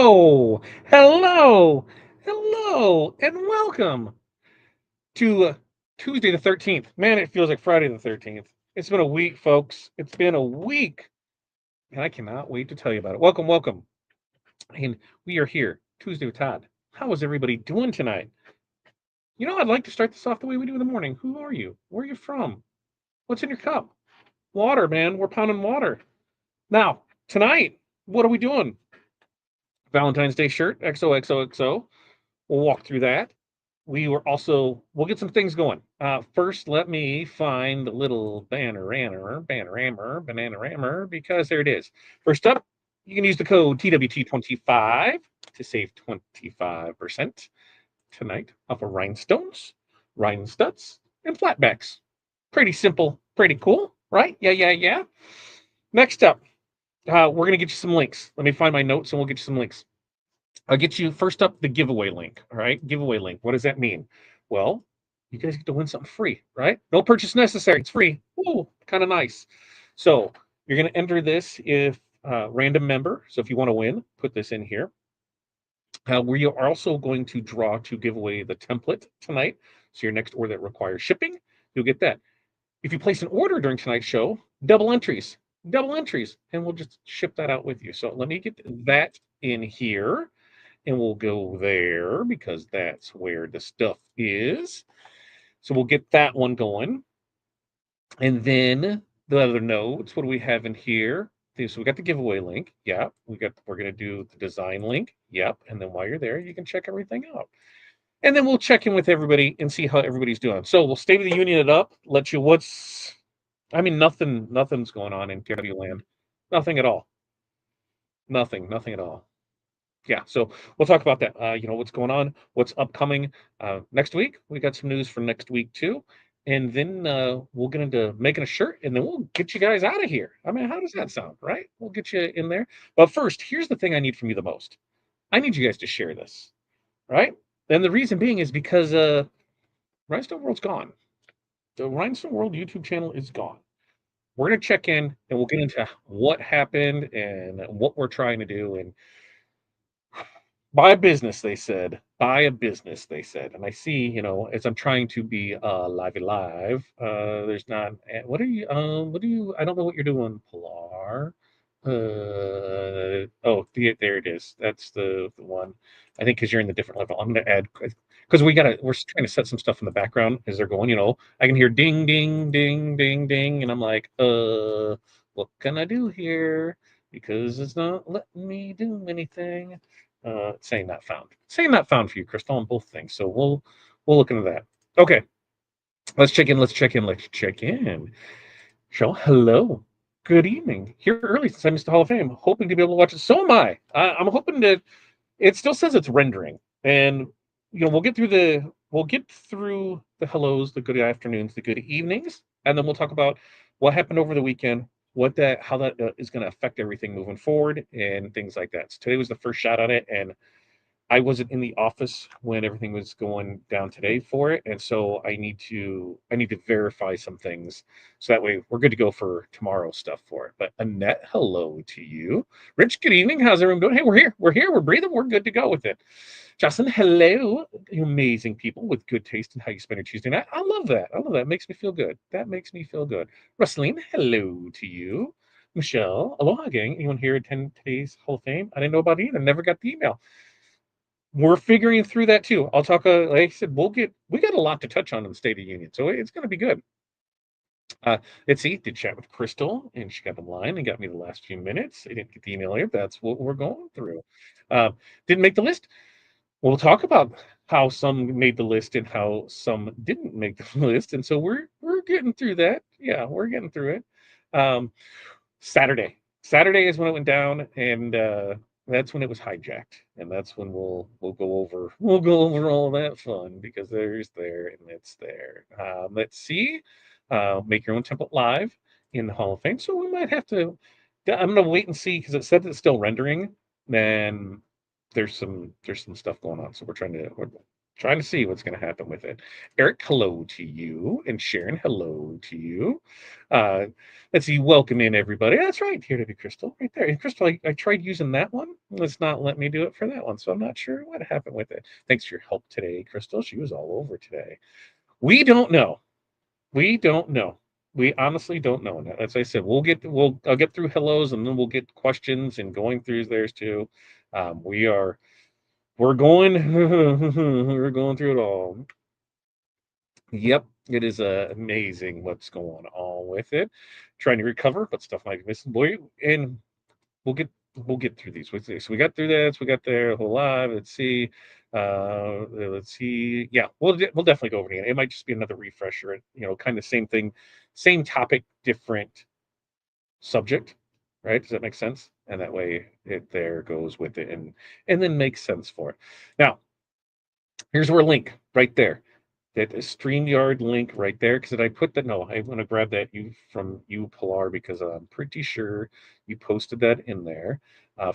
Hello, hello, hello, and welcome to Tuesday the 13th. Man, it feels like Friday the 13th. It's been a week, folks. It's been a week, and I cannot wait to tell you about it. Welcome, welcome. And we are here, Tuesday with Todd. How is everybody doing tonight? I'd like to start this off the way we do in the morning. Who are you? Where are you from? What's in your cup? Water, man. We're pounding water. Now, tonight, what are we doing? Valentine's Day shirt, XOXOXO. We'll walk through that. We'll get some things going. First, let me find the little bananarammer, because there it is. First up, you can use the code TWT25 to save 25% tonight off of Rhinestones, Rhinestuds, and flatbacks. Pretty simple, pretty cool, right? Yeah. Next up, we're going to get you some links. Let me find my notes and we'll get you some links. I'll get you first up the giveaway link. All right, giveaway link. What does that mean? Well, you guys get to win something free, right? No purchase necessary. It's free. Ooh, kind of nice. So you're going to enter this if random member. So if you want to win, put this in here. We are also going to draw to give away the template tonight. So your next order that requires shipping, you'll get that. If you place an order during tonight's show, double entries, and we'll just ship that out with you. So let me get that in here. And we'll go there because that's where the stuff is. So we'll get that one going. And then the other notes, what do we have in here? So we got the giveaway link. Yep. We're going to do the design link. Yep. And then while you're there, you can check everything out. And then we'll check in with everybody and see how everybody's doing. So we'll State of the Union it up, let you nothing's going on in TRW land. Nothing at all. Nothing at all. Yeah, so we'll talk about that. What's going on, what's upcoming next week. We got some news for next week too, and then we'll get into making a shirt, and then we'll get you guys out of here. I mean, how does that sound, right? We'll get you in there. But first, here's the thing I need from you the most. I need you guys to share this, right? And the reason being is because Rhinestone World's gone. The Rhinestone World YouTube channel is gone. We're gonna check in, and we'll get into what happened and what we're trying to do, and buy a business, they said. Buy a business, they said. And I see, as I'm trying to be live, there's not what do you I don't know what you're doing, Pilar. There it is. That's the one. I think because you're in the different level. I'm gonna add because we're trying to set some stuff in the background as they're going, I can hear ding, ding, ding, ding, ding, and I'm like, what can I do here? Because it's not letting me do anything. Saying not found. Saying not found for you, Crystal, on both things. So we'll look into that. Okay, let's check in. Shell, hello. Good evening. Here early since I missed the Hall of Fame. Hoping to be able to watch it. So am I. I'm hoping to. It still says it's rendering, and we'll get through the hellos, the good afternoons, the good evenings, and then we'll talk about what happened over the weekend, how that is going to affect everything moving forward, and things like that. So today was the first shot on it, and I wasn't in the office when everything was going down today for it, and so I need to verify some things so that way we're good to go for tomorrow's stuff for it. But Annette, hello to you. Rich, good evening. How's everyone doing? Hey, we're here, we're breathing, we're good to go with it. Justin, hello. You amazing people with good taste in how you spend your Tuesday night. I love that. It makes me feel good. That makes me feel good. Rustline, hello to you. Michelle, aloha gang. Anyone here attend today's Hall of Fame? I didn't know about it either. Never got the email. We're figuring through that too. I'll talk. Like I said, we got a lot to touch on in the State of the Union, so it's going to be good. Let's see. Did chat with Crystal, and she got online and got me the last few minutes. I didn't get the email here. That's what we're going through. Didn't make the list. We'll talk about how some made the list and how some didn't make the list, and so we're getting through that. Yeah, we're getting through it. Saturday is when it went down, and that's when it was hijacked, and that's when we'll go over all that fun because there's there and it's there. Let's see, make your own template live in the Hall of Fame. So we might have to. I'm gonna wait and see because it said it's still rendering. Then there's some stuff going on, so we're trying to. Trying to see what's going to happen with it. Eric, hello to you, and Sharon, hello to you. Uh, let's see, welcome in everybody. That's right, here to be Crystal, right there. And Crystal, I tried using that one. Let's not let me do it for that one, so I'm not sure what happened with it. Thanks for your help today, Crystal. She was all over today. We don't know. We don't know. We honestly don't know. As I said, I'll get through hellos, and then we'll get questions and going through theirs too. We are we're going we're going through it all. Yep, it is amazing what's going on with it. Trying to recover, but stuff might be missing. Boy, and we'll get through these. So we got through that. So we got there a whole lot. Let's see. Let's see. Yeah, we'll definitely go over it again. It might just be another refresher. Kind of same thing, same topic, different subject. Right? Does that make sense? And that way it there goes with it and then makes sense for it. Now, here's our link right there. That StreamYard link right there. Because I put that? No, I want to grab that from you, Pilar, because I'm pretty sure you posted that in there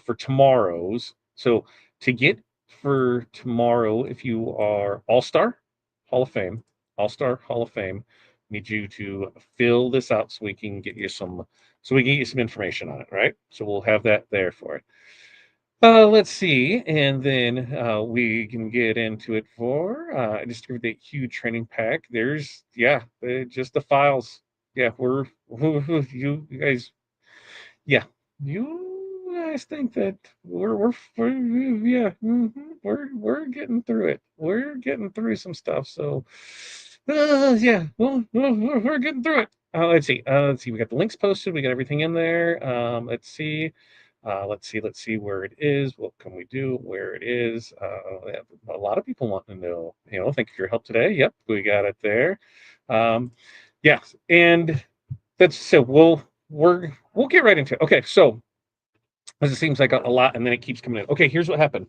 for tomorrow's. So to get for tomorrow, if you are All-Star Hall of Fame, All-Star Hall of Fame, need you to fill this out so we can get you some information on it, right? So we'll have that there for it. Let's see, and then we can get into it for just give the huge training pack. There's just the files. Yeah, you guys. Yeah, you guys think that we're yeah we're getting through it. We're getting through some stuff. So yeah, well we're getting through it. Let's see. Let's see. We got the links posted. We got everything in there. Let's see. Let's see where it is. What can we do? Where it is? A lot of people want to know. Thank you for your help today. Yep, we got it there. Yes, and that's so. We'll get right into it. Okay, so as it seems like a lot, and then it keeps coming in. Okay, here's what happened.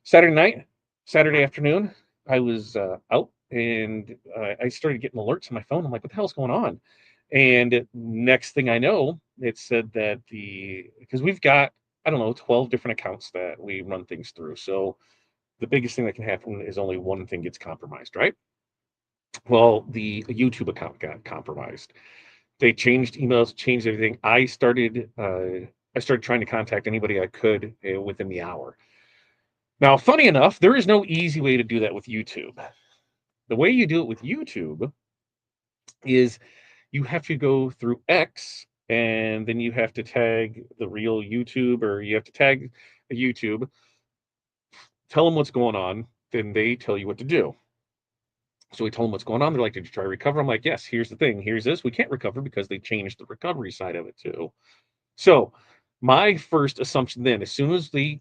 Saturday night, Saturday afternoon, I was out, and I started getting alerts on my phone. I'm like, what the hell's going on? And next thing I know, it said that because we've got, I don't know, 12 different accounts that we run things through. So the biggest thing that can happen is only one thing gets compromised, right? Well, the YouTube account got compromised. They changed emails, changed everything. I started trying to contact anybody I could within the hour. Now, funny enough, there is no easy way to do that with YouTube. The way you do it with YouTube is you have to go through X, and then you have to tag the real YouTube, or you have to tag a YouTube, tell them what's going on, then they tell you what to do. So we told them what's going on. They're like, did you try to recover? I'm like, yes, here's the thing. Here's this. We can't recover because they changed the recovery side of it too. So my first assumption then, as soon as we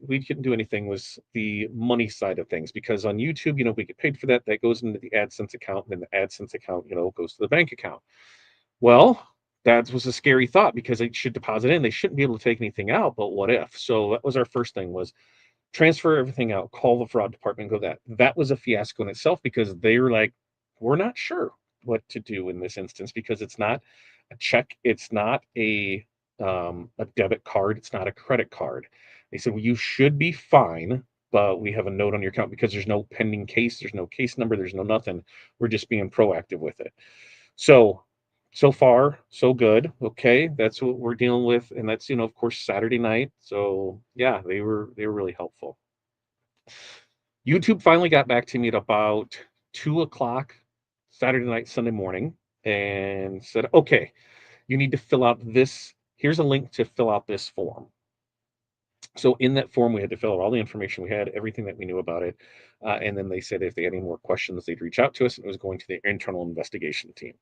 couldn't do anything, was the money side of things, because on YouTube, we get paid for that. That goes into the AdSense account, and then the AdSense account, goes to the bank account. Well, that was a scary thought, because they should deposit in. They shouldn't be able to take anything out, but what if? So that was our first thing, was transfer everything out, call the fraud department, go that. That was a fiasco in itself, because they were like, we're not sure what to do in this instance, because it's not a check, it's not a debit card, it's not a credit card. They said, well, you should be fine, but we have a note on your account because there's no pending case, there's no case number, there's no nothing. We're just being proactive with it. So far, so good. Okay, that's what we're dealing with, and that's of course Saturday night. So yeah, they were really helpful. YouTube finally got back to me at about 2 o'clock Saturday night, Sunday morning, and said, okay, you need to fill out this. Here's a link to fill out this form. So in that form, we had to fill out all the information we had, everything that we knew about it. And then they said if they had any more questions, they'd reach out to us, and it was going to the internal investigation team.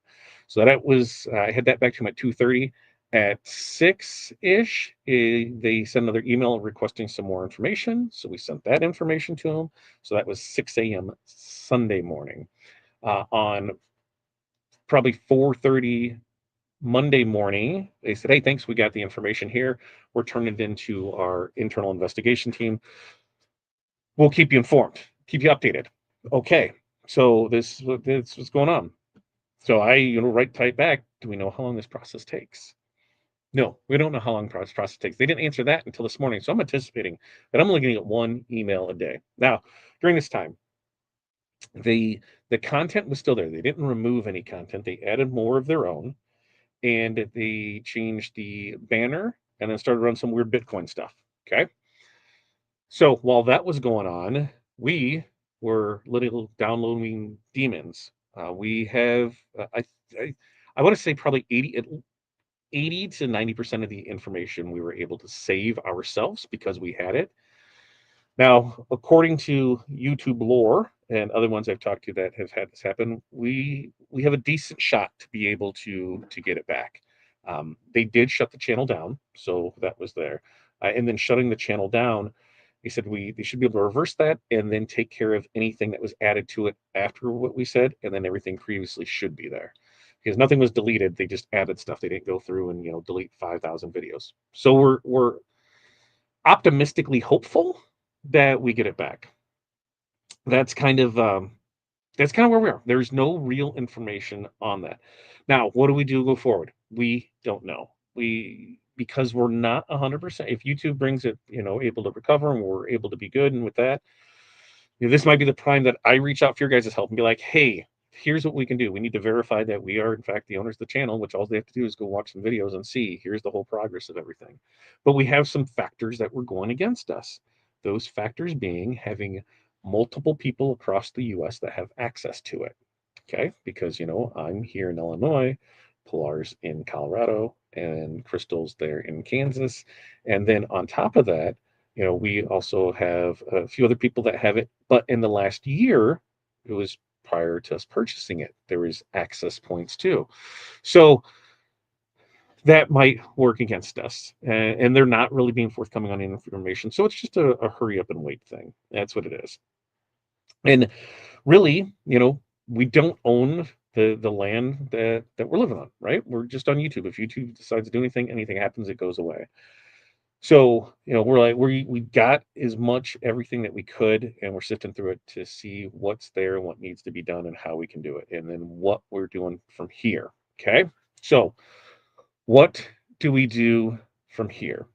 So I had that back to them at 2:30. At 6-ish, they sent another email requesting some more information. So we sent that information to them. So that was 6 a.m. Sunday morning. On probably 4:30 Monday morning, they said, hey, thanks, we got the information here. We're turning it into our internal investigation team. We'll keep you informed, keep you updated. Okay, so this what's going on. So I, write type back, do we know how long this process takes? No, we don't know how long this process takes. They didn't answer that until this morning. So I'm anticipating that I'm only going to get one email a day. Now, during this time, The content was still there. They didn't remove any content. They added more of their own, and they changed the banner and then started running some weird Bitcoin stuff. Okay. So while that was going on, we were little downloading demons. We have, I, I want to say probably 80 to 90% of the information we were able to save ourselves because we had it. Now, according to YouTube lore and other ones I've talked to that have had this happen, we have a decent shot to be able to get it back. They did shut the channel down, so that was there. And then shutting the channel down, they said they should be able to reverse that and then take care of anything that was added to it after what we said, and then everything previously should be there. Because nothing was deleted, they just added stuff. They didn't go through and delete 5,000 videos. So we're optimistically hopeful that we get it back. That's kind of where we are. There's no real information on that. Now, what do we do go forward? We don't know. Because we're not 100%. If YouTube brings it, able to recover and we're able to be good, and with that, this might be the time that I reach out for your guys' help and be like, hey, here's what we can do. We need to verify that we are, in fact, the owners of the channel, which all they have to do is go watch some videos and see, here's the whole progress of everything. But we have some factors that were going against us. Those factors being having multiple people across the US that have access to it. Okay. Because, I'm here in Illinois, Pilar's in Colorado, and Crystal's there in Kansas. And then on top of that, we also have a few other people that have it, but in the last year, it was prior to us purchasing it, there was access points too. So that might work against us, and they're not really being forthcoming on any information. So it's just a hurry up and wait thing. That's what it is. And really, we don't own the land that we're living on, right? We're just on YouTube. If YouTube decides to do anything happens, it goes away. So, we're like, we got as much everything that we could, and we're sifting through it to see what's there, what needs to be done, and how we can do it, and then what we're doing from here. Okay. So, what do we do from here?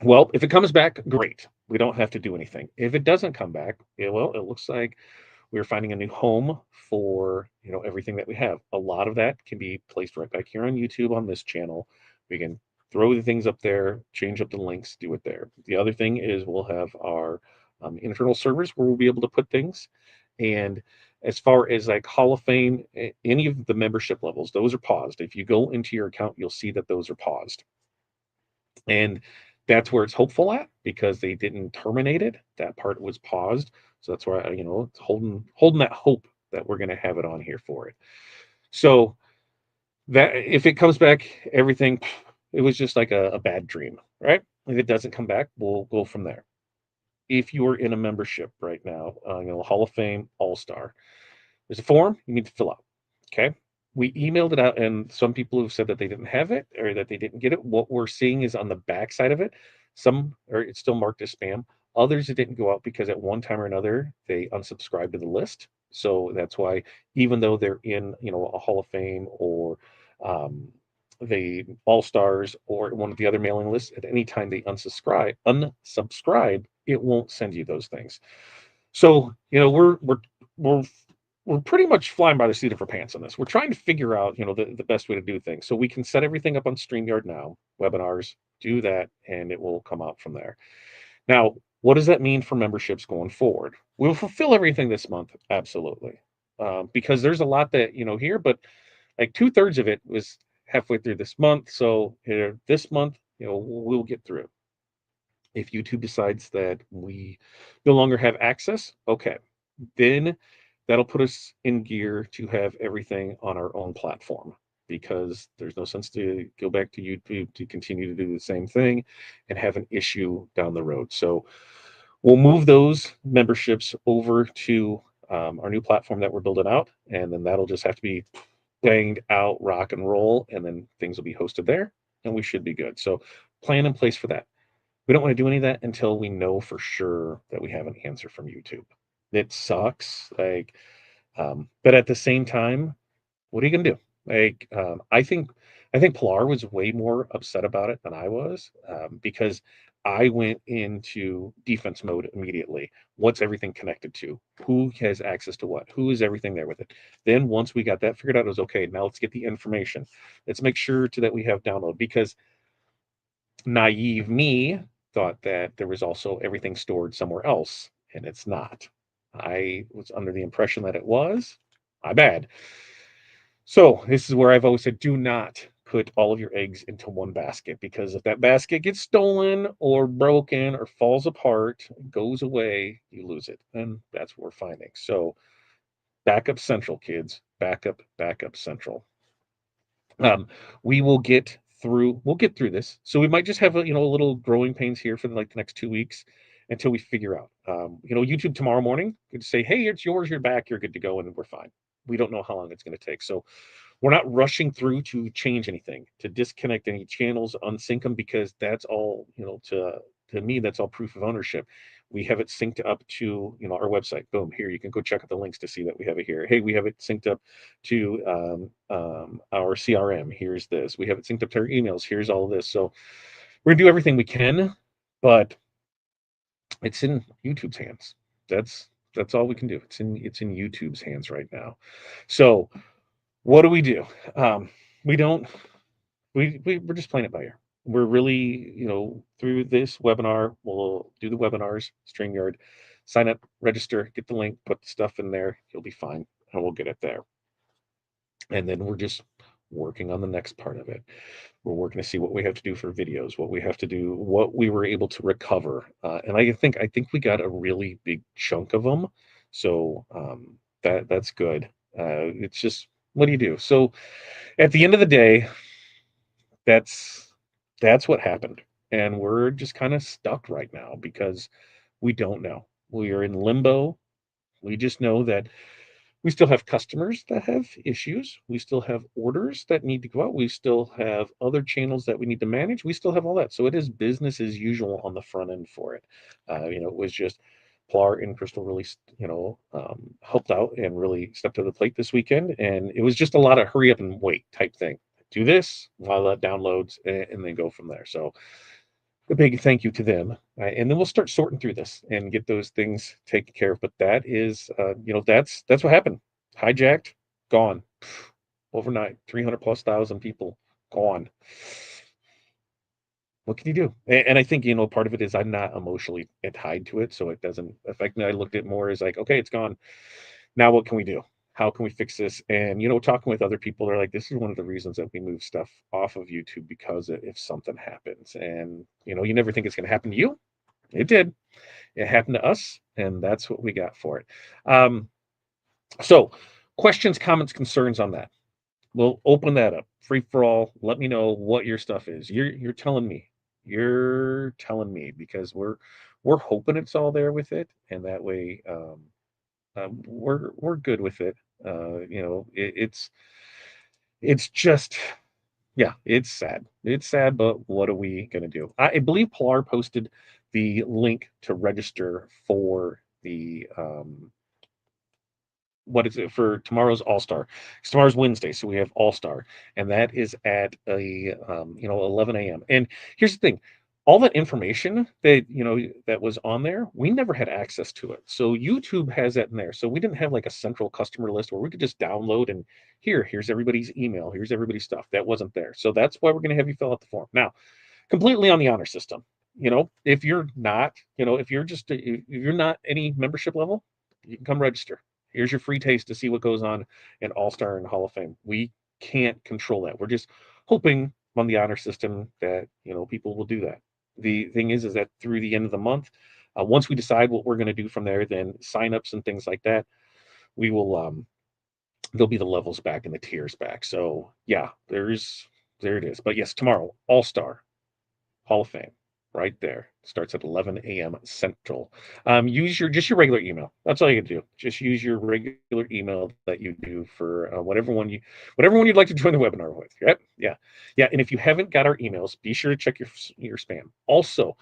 Well, if it comes back, great. We don't have to do anything. If it doesn't come back, it looks like we're finding a new home for everything that we have. A lot of that can be placed right back here on YouTube on this channel. We can throw the things up there, change up the links, do it there. The other thing is we'll have our internal servers where we'll be able to put things. And as far as like Hall of Fame, any of the membership levels, those are paused. If you go into your account, you'll see that those are paused. And that's where it's hopeful at, because they didn't terminate it. That part was paused. So that's why, it's holding that hope that we're going to have it on here for it. So that if it comes back, everything, it was just like a bad dream, right? If it doesn't come back, we'll go from there. If you are in a membership right now, Hall of Fame All-Star, there's a form you need to fill out. Okay. We emailed it out, and some people have said that they didn't have it or that they didn't get it. What we're seeing is on the back side of it, it's still marked as spam. Others, it didn't go out because at one time or another, they unsubscribed to the list. So that's why, even though they're in, a Hall of Fame or the All Stars or one of the other mailing lists, at any time they unsubscribe, it won't send you those things. So, we're we're pretty much flying by the seat of our pants on this. We're trying to figure out, the best way to do things. So we can set everything up on StreamYard now, webinars, do that, and it will come out from there. Now, what does that mean for memberships going forward? We'll fulfill everything this month, absolutely, because there's a lot that here, but like 2/3 of it was halfway through this month. So this month, we'll get through. If YouTube decides that we no longer have access, okay, then that'll put us in gear to have everything on our own platform, because there's no sense to go back to YouTube to continue to do the same thing and have an issue down the road. So we'll move those memberships over to our new platform that we're building out, and then that'll just have to be banged out, rock and roll, and then things will be hosted there, and we should be good. So plan in place for that. We don't want to do any of that until we know for sure that we have an answer from YouTube. It sucks, but at the same time, what are you gonna do? I think Pilar was way more upset about it than I was, because I went into defense mode immediately. What's everything connected to? Who has access to what? Who is everything there with it? Then once we got that figured out, it was okay. Now let's get the information. Let's make sure that we have download, because naive me thought that there was also everything stored somewhere else, and it's not. I was under the impression that it was. My bad. So this is where I've always said, do not put all of your eggs into one basket, because if that basket gets stolen or broken or falls apart, goes away, you lose it. And that's what we're finding. So backup central, kids. Backup central. Um, we will get through. We'll get through this. So we might just have a little growing pains here for like the next 2 weeks until we figure out. YouTube tomorrow morning could say, "Hey, it's yours. You're back. You're good to go," and we're fine. We don't know how long it's going to take. So we're not rushing through to change anything, to disconnect any channels, unsync them, because that's all, to me, that's all proof of ownership. We have it synced up to, our website. Boom, here, you can go check out the links to see that we have it here. Hey, we have it synced up to our CRM. Here's this. We have it synced up to our emails. Here's all of this. So we're gonna do everything we can, but it's in YouTube's hands. That's all we can do. It's in YouTube's hands right now. So what do we do? We don't. We're just playing it by ear. We're really, through this webinar, we'll do the webinars, StreamYard, sign up, register, get the link, put the stuff in there. You'll be fine, and we'll get it there. And then we're just working on the next part of it. We're working to see what we have to do for videos, what we have to do, what we were able to recover. And I think we got a really big chunk of them. So that's good. It's just, what do you do? So at the end of the day, that's what happened, and we're just kind of stuck right now because we don't know. We are in limbo. We just know that we still have customers that have issues. We still have orders that need to go out. We still have other channels that we need to manage. We still have all that. So it is business as usual on the front end for it. It was just Plar and Crystal really, helped out and really stepped to the plate this weekend. And it was just a lot of hurry up and wait type thing. Do this while that downloads, and then go from there. So a big thank you to them. And then we'll start sorting through this and get those things taken care of. But that is, that's what happened. Hijacked, gone overnight. 300 plus thousand people gone. What can you do? And I think, part of it is I'm not emotionally tied to it, so it doesn't affect me. I looked at it more as like, okay, it's gone. Now what can we do? How can we fix this? And talking with other people, they're like, this is one of the reasons that we move stuff off of YouTube, because if something happens, and you never think it's going to happen to you, it did. It happened to us, and that's what we got for it. So questions, comments, concerns on that. We'll open that up, free for all. Let me know what your stuff is. You're telling me. You're telling me, because we're hoping it's all there with it, and that way we're good with it. It's just, yeah, it's sad. It's sad, but what are we gonna do? I believe Pilar posted the link to register for the what is it, for tomorrow's All Star? Tomorrow's Wednesday, so we have All Star, and that is at 11 a.m. And here's the thing: all that information that that was on there, we never had access to it. So YouTube has that in there. So we didn't have like a central customer list where we could just download and here's everybody's email, here's everybody's stuff. That wasn't there. So that's why we're going to have you fill out the form now, completely on the honor system. If you're not, if you're not any membership level, you can come register. Here's your free taste to see what goes on in All-Star and Hall of Fame. We can't control that. We're just hoping on the honor system that, people will do that. The thing is that through the end of the month, once we decide what we're going to do from there, then signups and things like that, we will, there'll be the levels back and the tiers back. So yeah, there it is. But yes, tomorrow, All-Star, Hall of Fame, right there. Starts at 11 a.m. Central. Use your regular email. That's all you can do. Just use your regular email that you do for whatever one you'd like to join the webinar with. Yep. Yeah. And if you haven't got our emails, be sure to check your spam. Also,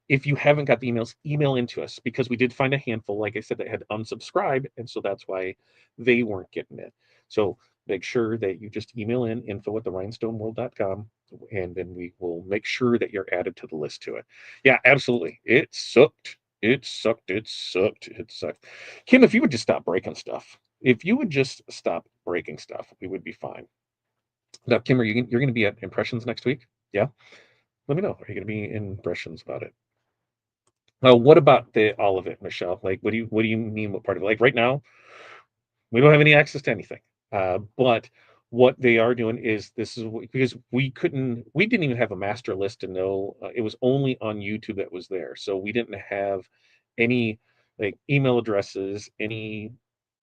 if you haven't got the emails, email into us, because we did find a handful, like I said, that had unsubscribed, and so that's why they weren't getting it. So make sure that you just email in info@therinestoneworld.com, and then we will make sure that you're added to the list to it. Yeah, absolutely. It sucked. It sucked. It sucked. It sucked. Kim, if you would just stop breaking stuff, if you would just stop breaking stuff, we would be fine. Now, Kim, you're going to be at Impressions next week? Yeah. Let me know. Are you going to be in Impressions about it? What about all of it, Michelle? Like, what do you mean? What part of it? Like right now, we don't have any access to anything. But what they are doing is because we didn't even have a master list to know. It was only on YouTube that was there, so we didn't have any like email addresses, any.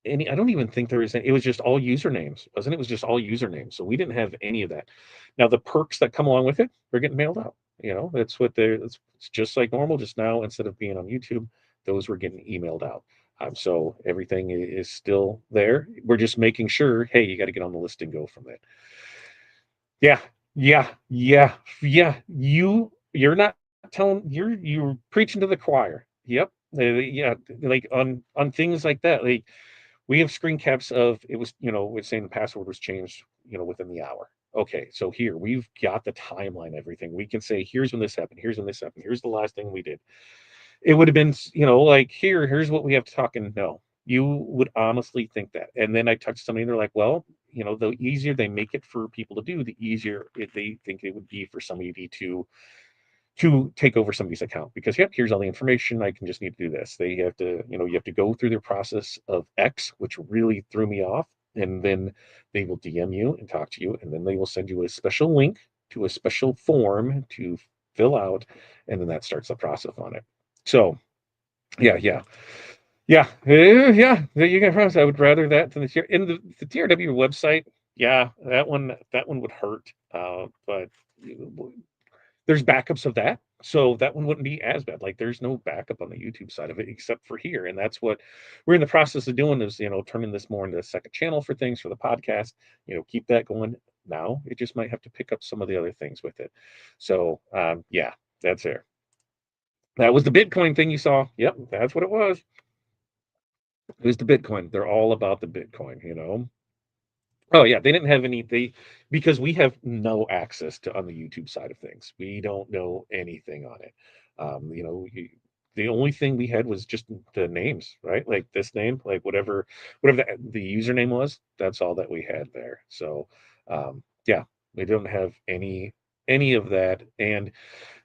I don't even think there is. It was just all usernames, wasn't it? It was just all usernames, so we didn't have any of that. Now the perks that come along with it, they're getting mailed out. That's what they're. It's just like normal. Just now, instead of being on YouTube, those were getting emailed out. So everything is still there. We're just making sure, hey, you got to get on the list and go from it. Yeah, yeah, yeah, yeah. You're not telling you're preaching to the choir. Yep. Yeah, like on things like that. Like we have screen caps of it was, it's saying the password was changed, within the hour. Okay, so here we've got the timeline, everything. We can say, here's when this happened, here's when this happened, here's the last thing we did. It would have been, like here's what we have to talk. And no, you would honestly think that. And then I touched somebody and they're like, well, the easier they make it for people to do, the easier they think it would be for somebody to take over somebody's account, because yep, here's all the information. I can just need to do this. They have to, you have to go through their process of X, which really threw me off. And then they will DM you and talk to you, and then they will send you a special link to a special form to fill out, and then that starts the process on it. So yeah, yeah, yeah, yeah. You can promise I would rather that than the TRW website. Yeah, that one would hurt. But there's backups of that, so that one wouldn't be as bad. Like there's no backup on the YouTube side of it except for here, and that's what we're in the process of doing, is turning this more into a second channel for things for the podcast. Keep that going. Now it just might have to pick up some of the other things with it. So yeah, that's there. That was the Bitcoin thing you saw. Yep, that's what it was. It was the Bitcoin. They're all about the Bitcoin. Oh yeah, they didn't have because we have no access to on the YouTube side of things. We don't know anything on it. The only thing we had was just the names, right? Like this name, like whatever the username was. That's all that we had there. So, yeah, we don't have any of that. And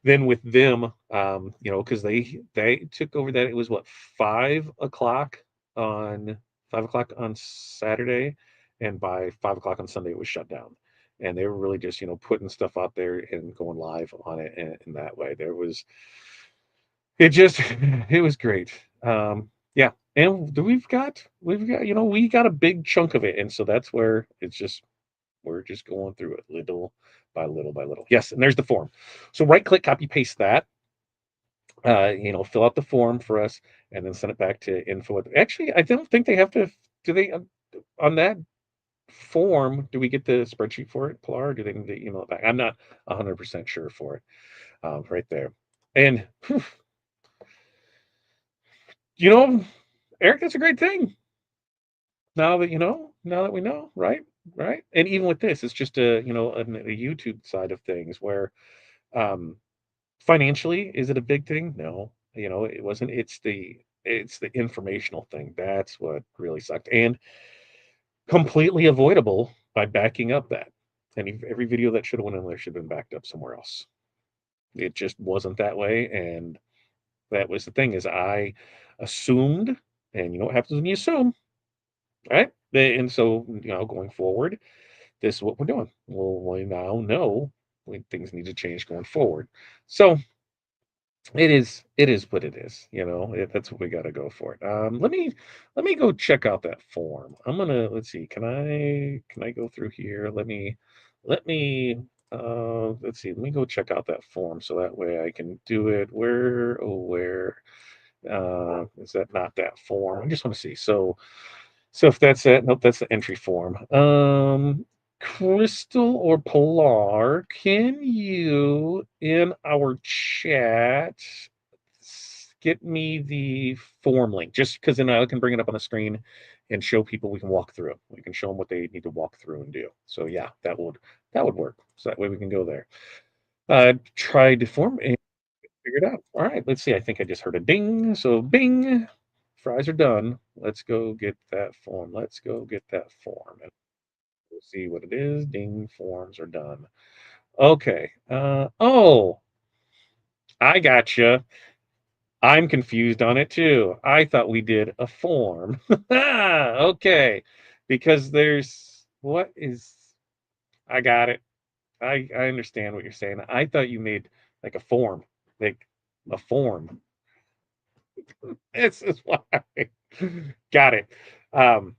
then with them, because they took over that. It was what, 5 o'clock on 5 o'clock on Saturday, and by 5 o'clock on Sunday it was shut down. And they were really just putting stuff out there and going live on it in that way. It was great. Yeah, and we've got we got a big chunk of it, and so that's where we're just going through it little by little by little. Yes, and there's the form. So right click, copy paste that. Fill out the form for us, and then send it back to info. Actually, I don't think they have to. Do they on that form? Do we get the spreadsheet for it, Pilar? Or do they need to email it back? I'm not 100% sure for it. Right there, and whew, you know, Eric, that's a great thing. Now that now that we know, right, right, and even with this, it's just a YouTube side of things where um financially, is it a big thing? No, it wasn't. It's the informational thing. That's what really sucked, and completely avoidable by backing up that. And every video that should have went in there should have been backed up somewhere else. It just wasn't that way, and that was the thing, is I assumed, and what happens when you assume, right? And so, going forward, this is what we're doing. Well, we now know when things need to change going forward. So it is what it is. That's what we got to go for it. Let me go check out that form. Let's see. Can I go through here? Let's see. Let me go check out that form so that way I can do it. Where is that? Not that form. I just want to see. So if that's it, nope, that's the entry form. Crystal or Pilar, can you in our chat get me the form link, just because then I can bring it up on the screen and show people. We can walk through. We can show them what they need to walk through and do. So yeah, that would work. So that way we can go there. Tried to form and figure it out. All right, let's see. I think I just heard a ding. So bing, fries are done. Let's go get that form. Let's go get that form and we'll see what it is. Ding, forms are done. Okay. Oh, I gotcha. I'm confused on it too. I thought we did a form. Okay. Because there's what is I got it. I understand what you're saying. I thought you made like a form, like a form. This is why. Got it. Um,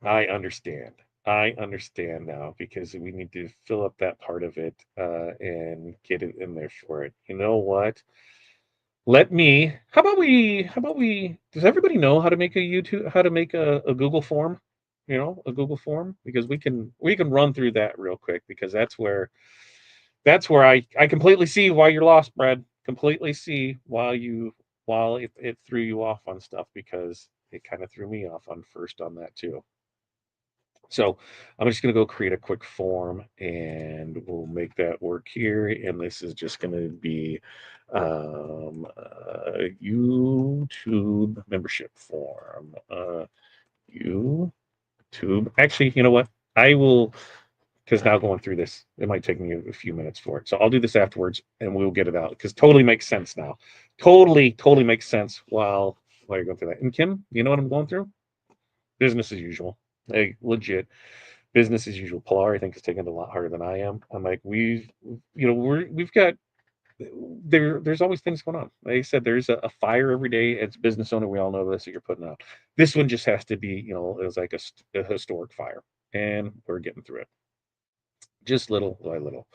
I understand. I understand now because we need to fill up that part of it and get it in there for it. You know what? Let me. How about we? Does everybody know how to make a YouTube? How to make a Google form? You know, a Google form because we can run through that real quick because that's where I completely see why you're lost, Brad. Completely see why it threw you off on stuff because it kind of threw me off on first on that too. So I'm just going to go create a quick form and we'll make that work here. And this is just going to be YouTube membership form. YouTube. Actually, you know what? I will, because now going through this, it might take me a few minutes for it. So I'll do this afterwards and we'll get it out because totally makes sense now. Totally makes sense while you're going through that. And Kim, you know what I'm going through? Business as usual. Like legit business as usual. Pilar, I think, is taking it a lot harder than I am. I'm like, we've got there's always things going on. Like I said, there's a fire every day. It's business owner. We all know this that you're putting out. This one just has to be, it was like a historic fire, and we're getting through it, just little by little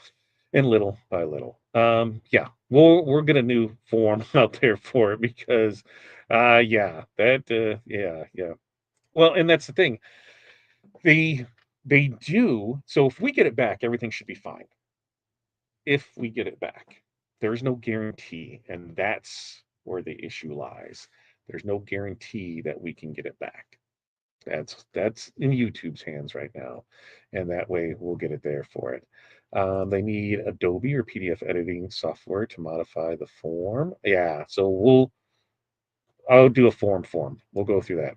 and little by little. Yeah, we'll get a new form out there for it because, yeah, yeah. Well, and that's the thing. They they do. So if we get it back, everything should be fine. If we get it back, there's no guarantee, and that's where the issue lies. There's no guarantee that we can get it back. That's in YouTube's hands right now, and that way we'll get it there for it. They need Adobe or PDF editing software to modify the form. Yeah, so I'll do a form. We'll go through that.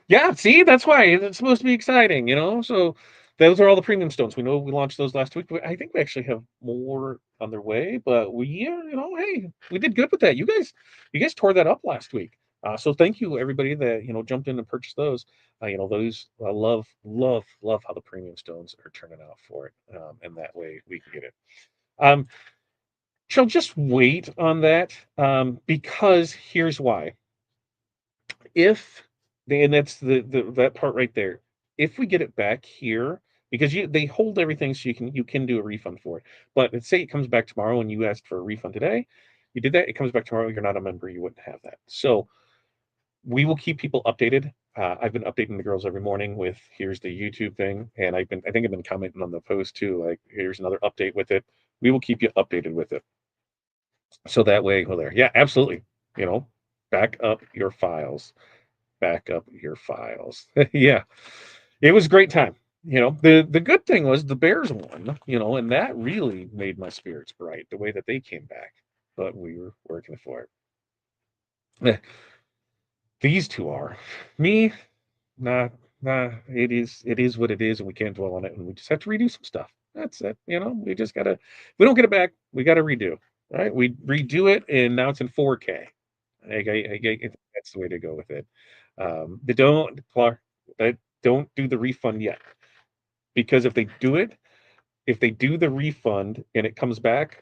Yeah, see, that's why it's supposed to be exciting, So those are all the premium stones. We know we launched those last week. I think we actually have more on their way, but hey, we did good with that. You guys tore that up last week. So thank you everybody that jumped in and purchased those. Those I love how the premium stones are turning out for it, and that way we can get it. Um, shall just wait on that because here's why if and that's the that part right there. If we get it back here, because they hold everything so you can do a refund for it. But let's say it comes back tomorrow and you asked for a refund today, you did that, it comes back tomorrow, you're not a member, you wouldn't have that. So we will keep people updated. I've been updating the girls every morning with here's the YouTube thing, and I think I've been commenting on the post too, like here's another update with it. We will keep you updated with it. So that way, well, there, yeah, absolutely. You know, back up your files back up your files. Yeah, it was a great time. The good thing was the Bears won, and that really made my spirits bright the way that they came back. But we were working for it. These two are me. Nah, nah. It is what it is, and we can't dwell on it, and we just have to redo some stuff. That's it. We just gotta. If we don't get it back, we gotta redo. Right? We redo it, and now it's in 4K. That's the way to go with it. They don't, Clark, they don't do the refund yet because if they do the refund and it comes back,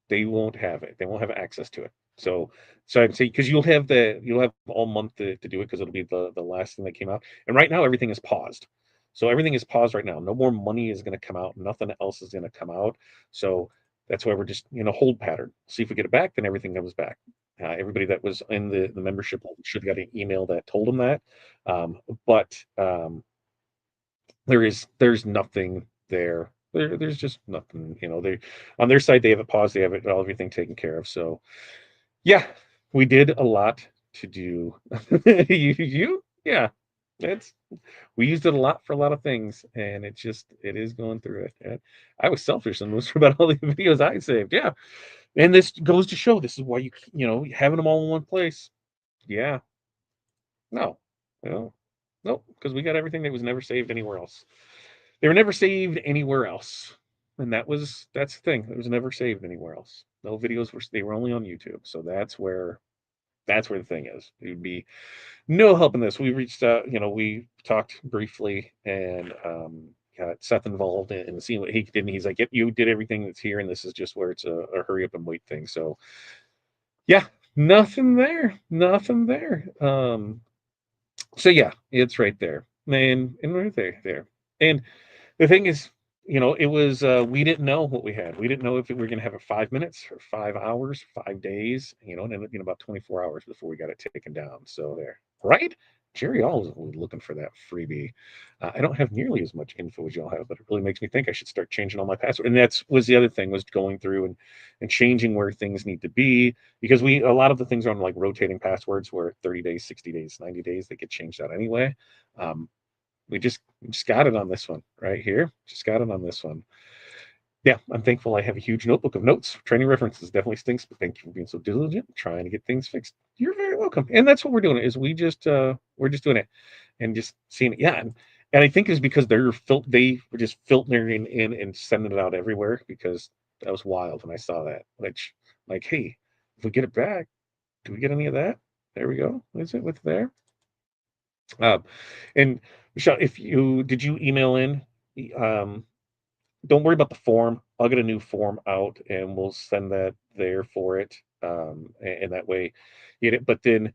they won't have it. They won't have access to it. So I'd say because you'll have all month to do it because it'll be the last thing that came out. And right now everything is paused. So everything is paused right now. No more money is going to come out. Nothing else is going to come out. So that's why we're just hold pattern. See if we get it back, then everything comes back. Everybody that was in the membership should have got an email that told them that. But there's nothing there There's just nothing, you know, they on their side, they have it paused, they have it all everything taken care of. So yeah, we did a lot to do. Yeah, it's we used it a lot for a lot of things, and it is going through it. I was selfish and was about all the videos I saved. Yeah, and this goes to show this is why you know having them all in one place. Yeah, no, no, no, because we got everything that was never saved anywhere else. They were never saved anywhere else, and that's the thing. It was never saved anywhere else. No videos were they were only on YouTube, so that's where the thing is. It would be no help in this. We reached out, you know, we talked briefly and got Seth involved in seeing what he did. And he's like, yep, you did everything that's here, and this is just where it's a hurry up and wait thing. So yeah, nothing there. Nothing there. So yeah, it's right there. And right there. And the thing is, you know, it was we didn't know what we had. We didn't know if we were gonna have it 5 minutes or 5 hours, 5 days, you know, and it ended up being about 24 hours before we got it taken down. So there, right? Jerry always was looking for that freebie. I don't have nearly as much info as y'all have, but it really makes me think I should start changing all my passwords. And that's was the other thing was going through and changing where things need to be because we a lot of the things are on like rotating passwords where 30 days, 60 days, 90 days they get changed out anyway. Um, we just got it on this one right here. Just got it on this one. Yeah, I'm thankful I have a huge notebook of notes. Training references definitely stinks, but thank you for being so diligent, trying to get things fixed. You're very welcome. And that's what we're doing is we're just doing it and just seeing it. Yeah, and I think it's because they were just filtering in and sending it out everywhere because that was wild when I saw that. Which like, hey, if we get it back, do we get any of that? There we go. Is it with there? Um, and Michelle, if you did you email in? Um, don't worry about the form. I'll get a new form out and we'll send that there for it. And that way, get it. But then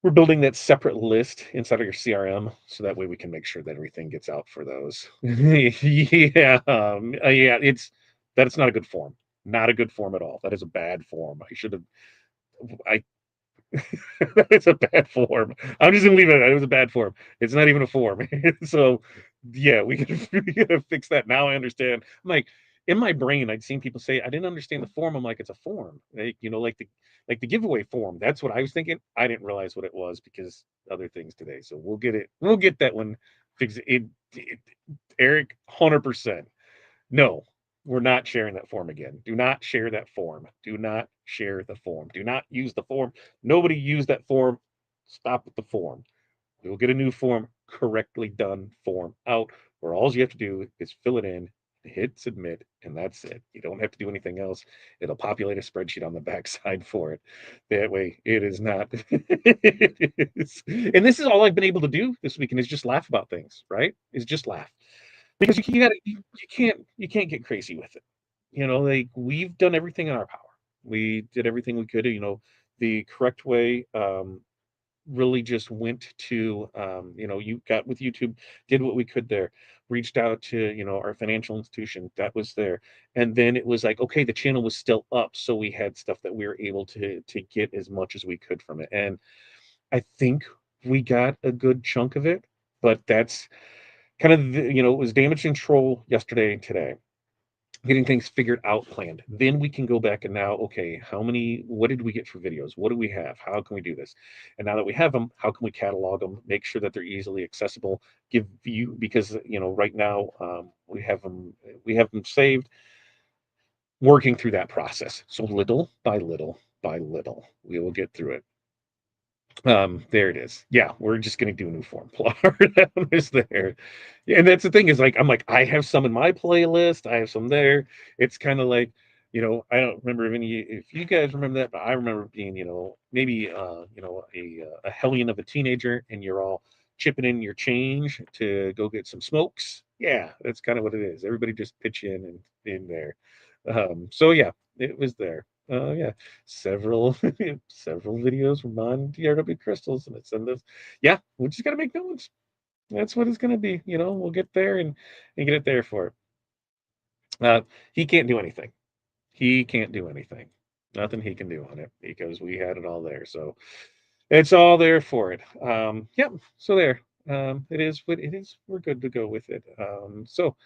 we're building that separate list inside of your CRM so that way we can make sure that everything gets out for those. Yeah, yeah, it's not a good form. Not a good form at all. That is a bad form. I should have. I It's a bad form. I'm just gonna leave it. It was a bad form. It's not even a form. So yeah, we gotta fix that. Now I understand. I'm like in my brain, I'd seen people say I didn't understand the form. I'm like, it's a form. Like, you know, like the giveaway form. That's what I was thinking. I didn't realize what it was because other things today. So we'll get it. We'll get that one fixed. Eric, 100%. No, we're not sharing that form again. Do not share that form. Do not share the form. Do not use the form. Nobody use that form. Stop with the form. We will get a new form, correctly done form out, where all you have to do is fill it in, hit submit, and that's it. You don't have to do anything else. It'll populate a spreadsheet on the backside for it. That way, it is not. It is. And this is all I've been able to do this weekend is just laugh about things, right? Is just laugh because you can't get crazy with it. You know, like we've done everything in our power. We did everything we could. You know, the correct way. Really just went to you know, you got with YouTube, did what we could there, reached out to, you know, our financial institution that was there, and then it was like, okay, the channel was still up, so we had stuff that we were able to get as much as we could from it, and I think we got a good chunk of it, but that's kind of you know, it was damage control yesterday and today getting things figured out, planned. Then we can go back and now, okay, what did we get for videos? What do we have? How can we do this? And now that we have them, how can we catalog them, make sure that they're easily accessible, give you, because, you know, right now we have them saved, working through that process. So little by little by little, we will get through it. There it is. Yeah, we're just gonna do a new form plot. That one is there. Yeah, and that's the thing is like I'm like, I have some in my playlist, I have some there. It's kind of like, you know, I don't remember if you guys remember that, but I remember being, you know, maybe you know, a hellion of a teenager and you're all chipping in your change to go get some smokes. Yeah, that's kind of what it is. Everybody just pitch in and in there. So yeah, it was there. Yeah, several several videos from on TRW crystals, and it's in this. Yeah, we just got to make new ones. That's what it's going to be. You know, we'll get there and get it there for it. He can't do anything. He can't do anything. Nothing he can do on it because we had it all there. So it's all there for it. Yep. So there. It is what it is. We're good to go with it. So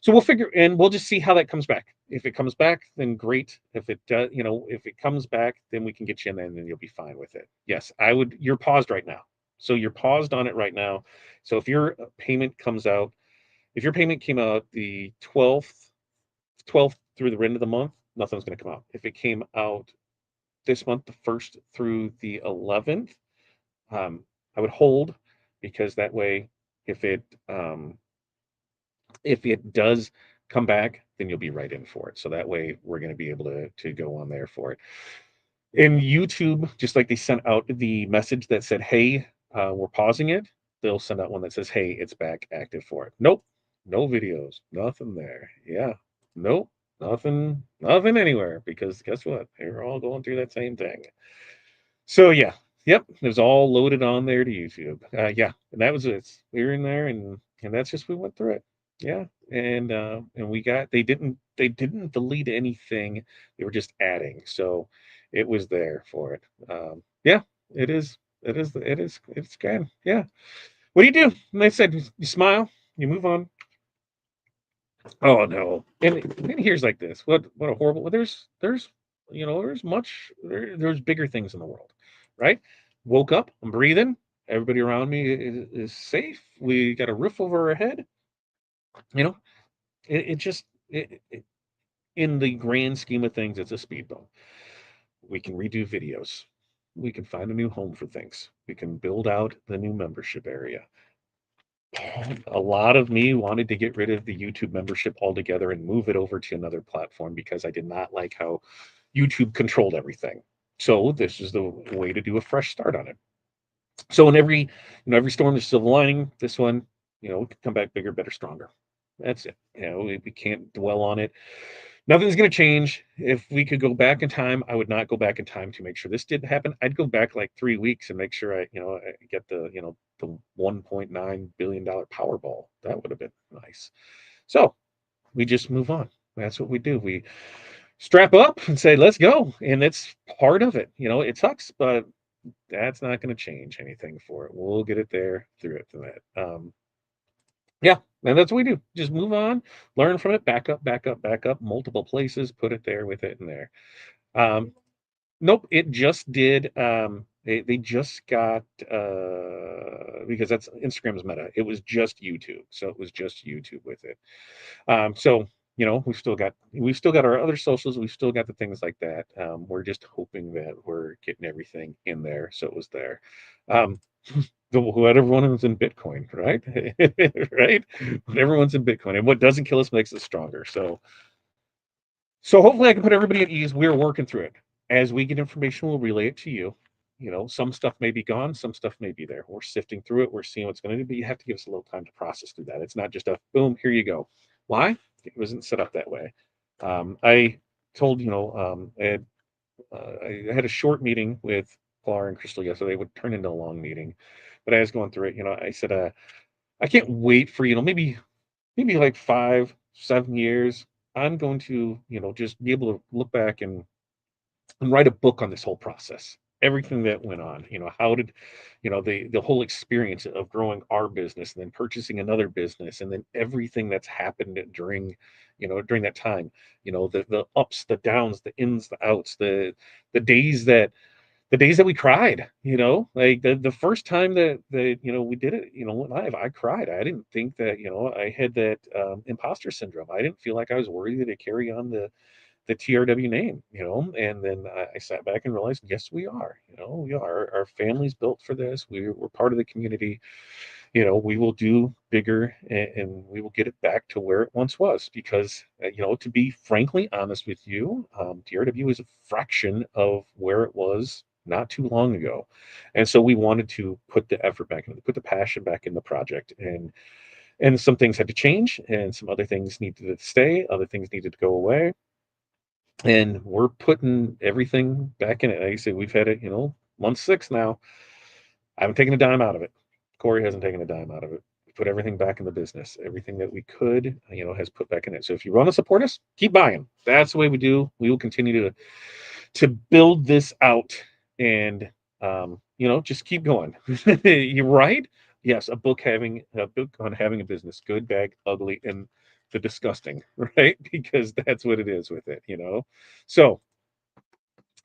So we'll figure, and we'll just see how that comes back. If it comes back, then great. If it does, if it comes back, then we can get you in there, and then you'll be fine with it. Yes, I would. You're paused right now, so you're paused on it right now. So if your payment comes out, if your payment came out the 12th through the end of the month, nothing's going to come out. If it came out this month, the 1st through the 11th, I would hold, because that way, if it um, if it does come back, then you'll be right in for it. So that way, we're going to be able to go on there for it. In YouTube, just like they sent out the message that said, "Hey, we're pausing it," they'll send out one that says, "Hey, it's back active for it." Nope, no videos, nothing there. Yeah, nope, nothing anywhere, because guess what? They're all going through that same thing. So yeah, yep, it was all loaded on there to YouTube. Yeah, and that was it. We were in there, and that's just, we went through it. Yeah, and we got, they didn't delete anything. They were just adding, so it was there for it. Yeah, it's good. Yeah. What do you do? And they said you smile, you move on. Oh no. And here's like this. What a horrible. There's there's bigger things in the world, right? Woke up, I'm breathing. Everybody around me is safe. We got a roof over our head. You know, it just in the grand scheme of things, it's a speed bump. We can redo videos. We can find a new home for things. We can build out the new membership area. A lot of me wanted to get rid of the YouTube membership altogether and move it over to another platform, because I did not like how YouTube controlled everything. So this is the way to do a fresh start on it. So in every storm there's silver lining. This one, we can come back bigger, better, stronger. That's it. We can't dwell on it. Nothing's going to change. If we could go back in time, I would not go back in time to make sure this didn't happen. I'd go back like 3 weeks and make sure I get the $1.9 billion Powerball. That would have been nice. So we just move on. That's what we do. We strap up and say, let's go. And it's part of it. It sucks, but that's not going to change anything for it. We'll get it there through it, through that. Yeah, and that's what we do. Just move on, learn from it, back up, multiple places, put it there with it in there. Um, nope, it just did. They just got, because that's Instagram's meta. It was just YouTube, so it was just YouTube with it. So we've still got our other socials. We've still got the things like that. We're just hoping that we're getting everything in there, so it was there. Um, what everyone's in Bitcoin, right? Right? When everyone's in Bitcoin, and what doesn't kill us makes us stronger. So hopefully I can put everybody at ease. We're working through it. As we get information, we'll relay it to you. Some stuff may be gone, some stuff may be there. We're sifting through it. We're seeing what's going to be. You have to give us a little time to process through that. It's not just a boom, here you go. Why? It wasn't set up that way. I told, I had a short meeting with Clara and Crystal yesterday. It would turn into a long meeting, but I was going through it. I said, I can't wait for, maybe like 5, 7 years. I'm going to, just be able to look back and write a book on this whole process, everything that went on. How did, the whole experience of growing our business and then purchasing another business, and then everything that's happened during that time. The ups, the downs, the ins, the outs, the days that we cried. Like the first time that we did it, went live, I cried. I didn't think that I had that imposter syndrome. I didn't feel like I was worthy to carry on the TRW name. And then I sat back and realized, yes, we are. We are. Our family's built for this. We're part of the community. We will do bigger, and we will get it back to where it once was. Because to be frankly honest with you, TRW is a fraction of where it was not too long ago. And so we wanted to put the effort back in, put the passion back in the project. And some things had to change, and some other things needed to stay, other things needed to go away. And we're putting everything back in it. Like I said, we've had it, month 6 now. I haven't taken a dime out of it. Corey hasn't taken a dime out of it. We put everything back in the business. Everything that we could, has put back in it. So if you want to support us, keep buying. That's the way we do. We will continue to build this out, and just keep going. You're right. Yes, a book on having a business, good, bad, ugly, and the disgusting, right? Because that's what it is with it, you know. So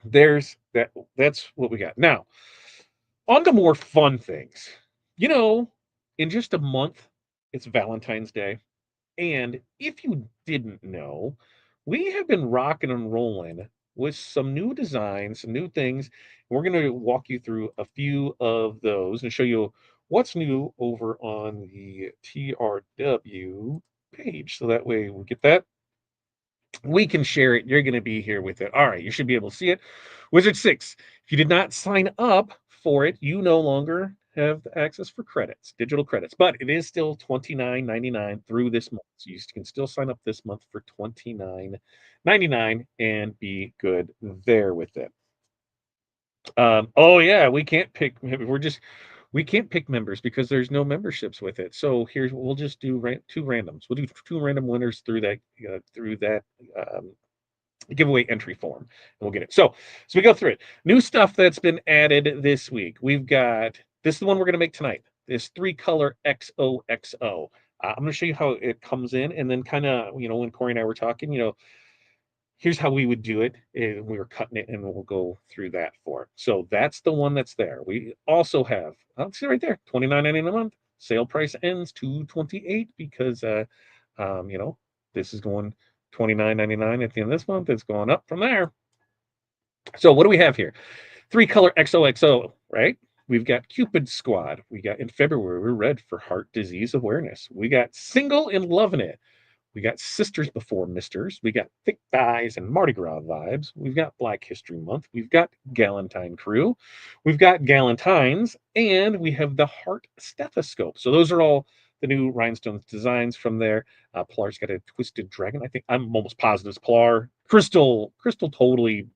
there's that. That's what we got now. On to more fun things. You know, in just a month, it's Valentine's Day. And if you didn't know, we have been rocking and rolling with some new designs, some new things. We're going to walk you through a few of those and show you what's new over on the TRW page. So that way we get that. We can share it. You're going to be here with it. All right, you should be able to see it. Wizard 6, if you did not sign up for it, you no longer have access for credits, digital credits, but it is still $29.99 through this month. So you can still sign up this month for $29.99 and be good there with it. Oh yeah, we can't pick. We can't pick members because there's no memberships with it. So here's we'll just do two randoms. We'll do two random winners through that um, giveaway entry form, and we'll get it. So we go through it. New stuff that's been added this week. We've got this is the one we're going to make tonight. This 3-color XOXO. I'm going to show you how it comes in, and then kind of when Corey and I were talking, here's how we would do it. And we were cutting it, and we'll go through that for it. So that's the one that's there. We also have, I'll see right there, $29.99 a month. Sale price ends $228 because, this is going $29.99 at the end of this month. It's going up from there. So what do we have here? 3-color XOXO, right? We've got Cupid Squad. We got in February, we're red for heart disease awareness. We got Single and Loving It. We got Sisters Before Misters. We got Thick Thighs and Mardi Gras vibes. We've got Black History Month. We've got Galentine Crew. We've got Galentines. And we have the Heart Stethoscope. So those are all the new Rhinestones designs from there. Pilar's got a Twisted Dragon. I think I'm almost positive it's Pilar. Crystal totally.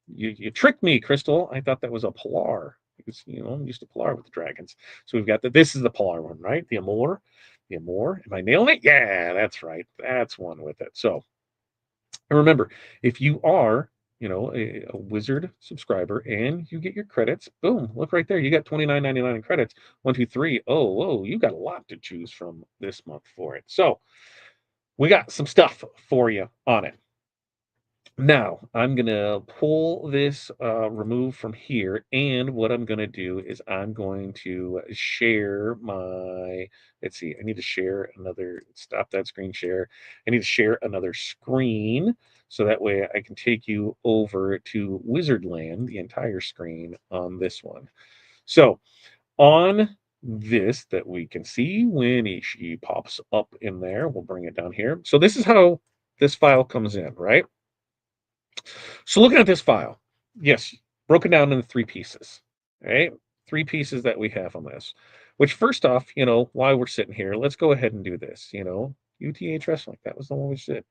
You tricked me, Crystal. I thought that was a Pilar. Because, I'm used to Pilar with the dragons. So we've got this is the Pilar one, right? The Amor. The Amor. Am I nailing it? Yeah, that's right. That's one with it. So and remember, if you are, a Wizard subscriber and you get your credits, boom, look right there. You got $29.99 in credits. 1, 2, 3. Oh, whoa, you got a lot to choose from this month for it. So we got some stuff for you on it. Now, I'm going to pull this remove from here, and what I'm going to do is I'm going to share let's see, I need to share stop that screen share. I need to share another screen, so that way I can take you over to Wizardland, the entire screen on this one. So, on this that we can see when she pops up in there, we'll bring it down here. So this is how this file comes in, right? So looking at this file, yes, broken down into 3 pieces, right? 3 pieces that we have on this, which first off, while we're sitting here, let's go ahead and do this, UTH Wrestling. That was the one we did.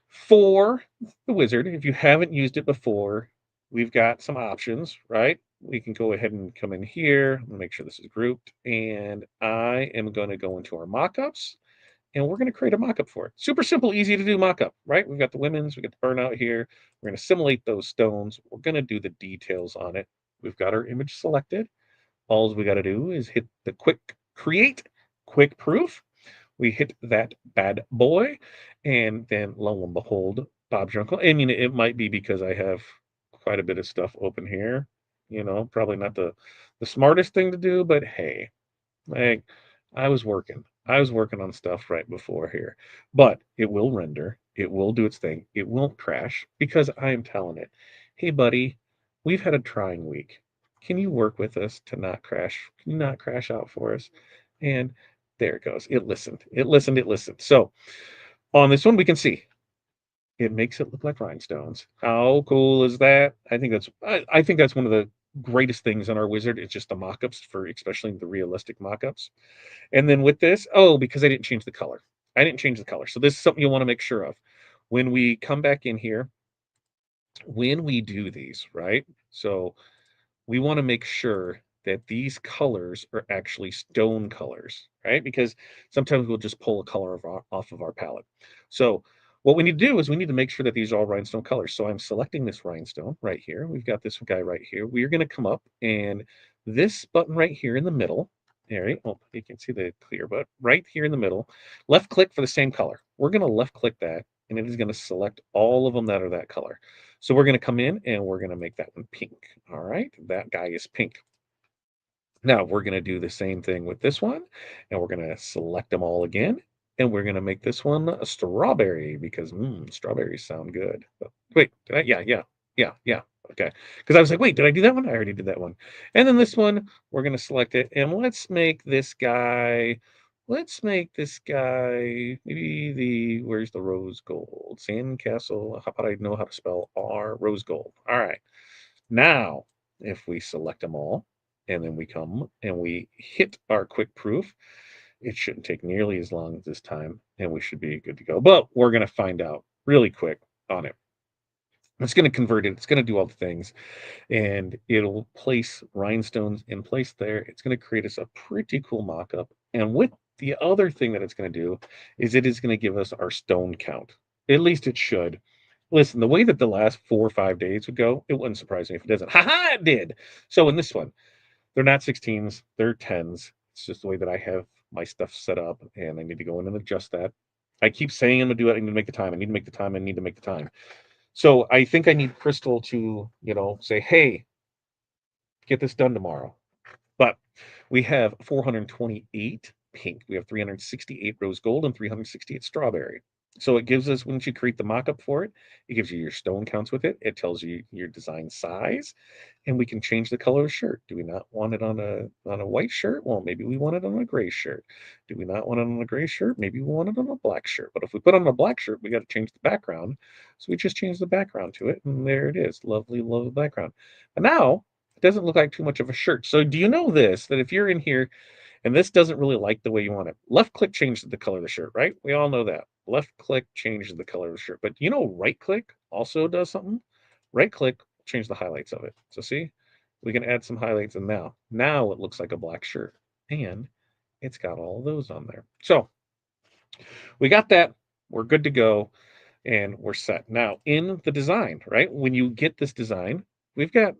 For the Wizard, if you haven't used it before, we've got some options, right? We can go ahead and come in here, make sure this is grouped, and I am going to go into our mockups. And we're going to create a mockup for it. Super simple, easy to do mockup, right? We've got the women's, we got the burnout here. We're going to simulate those stones. We're going to do the details on it. We've got our image selected. All we got to do is hit the create quick proof. We hit that bad boy, and then lo and behold, Bob's your uncle. I mean, it might be because I have quite a bit of stuff open here. Probably not the smartest thing to do, but hey, like I was working. I was working on stuff right before here, but it will render. It will do its thing. It won't crash because I am telling it, hey, buddy, we've had a trying week. Can you work with us to not crash? Can you not crash out for us? And there it goes. It listened. It listened. It listened. So on this one, we can see it makes it look like rhinestones. How cool is that? I think that's one of the greatest things on our Wizard. It's just the mock-ups for especially the realistic mock-ups. And then with this, because I didn't change the color. I didn't change the color. So this is something you'll want to make sure of. When we come back in here, when we do these, right? So we want to make sure that these colors are actually stone colors, right? Because sometimes we'll just pull a color off of our palette. So what we need to do is we need to make sure that these are all rhinestone colors. So I'm selecting this rhinestone right here. We've got this guy right here. We are going to come up and this button right here in the middle, All right. Well, you can see the clear, but right here in the middle, left click for the same color. We're going to left click that, and it is going to select all of them that are that color. So we're going to come in and we're going to make that one pink. All right. That guy is pink. Now we're going to do the same thing with this one, and we're going to select them all again, and we're going to make this one a strawberry because strawberries sound good. Oh, wait, did I? Yeah. Okay, because I was like, wait, did I do that one? I already did that one. And then this one, we're going to select it, and let's make this guy. Let's make this guy maybe where's the rose gold? Sandcastle. How about I know how to spell rose gold? All right. Now, if we select them all, and then we come and we hit our quick proof, it shouldn't take nearly as long as this time, and we should be good to go. But we're going to find out really quick on it. It's going to convert it. It's going to do all the things, and it'll place rhinestones in place there. It's going to create us a pretty cool mock-up. And with the other thing that it's going to do is it is going to give us our stone count. At least it should. Listen, the way that the last 4 or 5 days would go, it wouldn't surprise me if it doesn't. Ha, it did. So in this one, they're not 16s, they're 10s. It's just the way that I have my stuff set up, and I need to go in and adjust that. I keep saying I'm gonna do it. I need to make the time. I need to make the time. I need to make the time. So I think I need Crystal to, say, hey, get this done tomorrow. But we have 428 pink. We have 368 rose gold and 368 strawberry. So it gives us, once you create the mock-up for it, it gives you your stone counts with it. It tells you your design size, and we can change the color of the shirt. Do we not want it on a white shirt? Well, maybe we want it on a gray shirt. Do we not want it on a gray shirt? Maybe we want it on a black shirt. But if we put on a black shirt, we got to change the background. So we just change the background to it, and there it is. Lovely, lovely background. But now it doesn't look like too much of a shirt. So do you know this, that if you're in here and this doesn't really like the way you want it, left click changes the color of the shirt, right? We all know that. Left click changes the color of the shirt. But right click also does something. Right click, change the highlights of it. So see, we can add some highlights, and now it looks like a black shirt. And it's got all of those on there. So we got that. We're good to go, and we're set. Now, in the design, right? When you get this design, we've got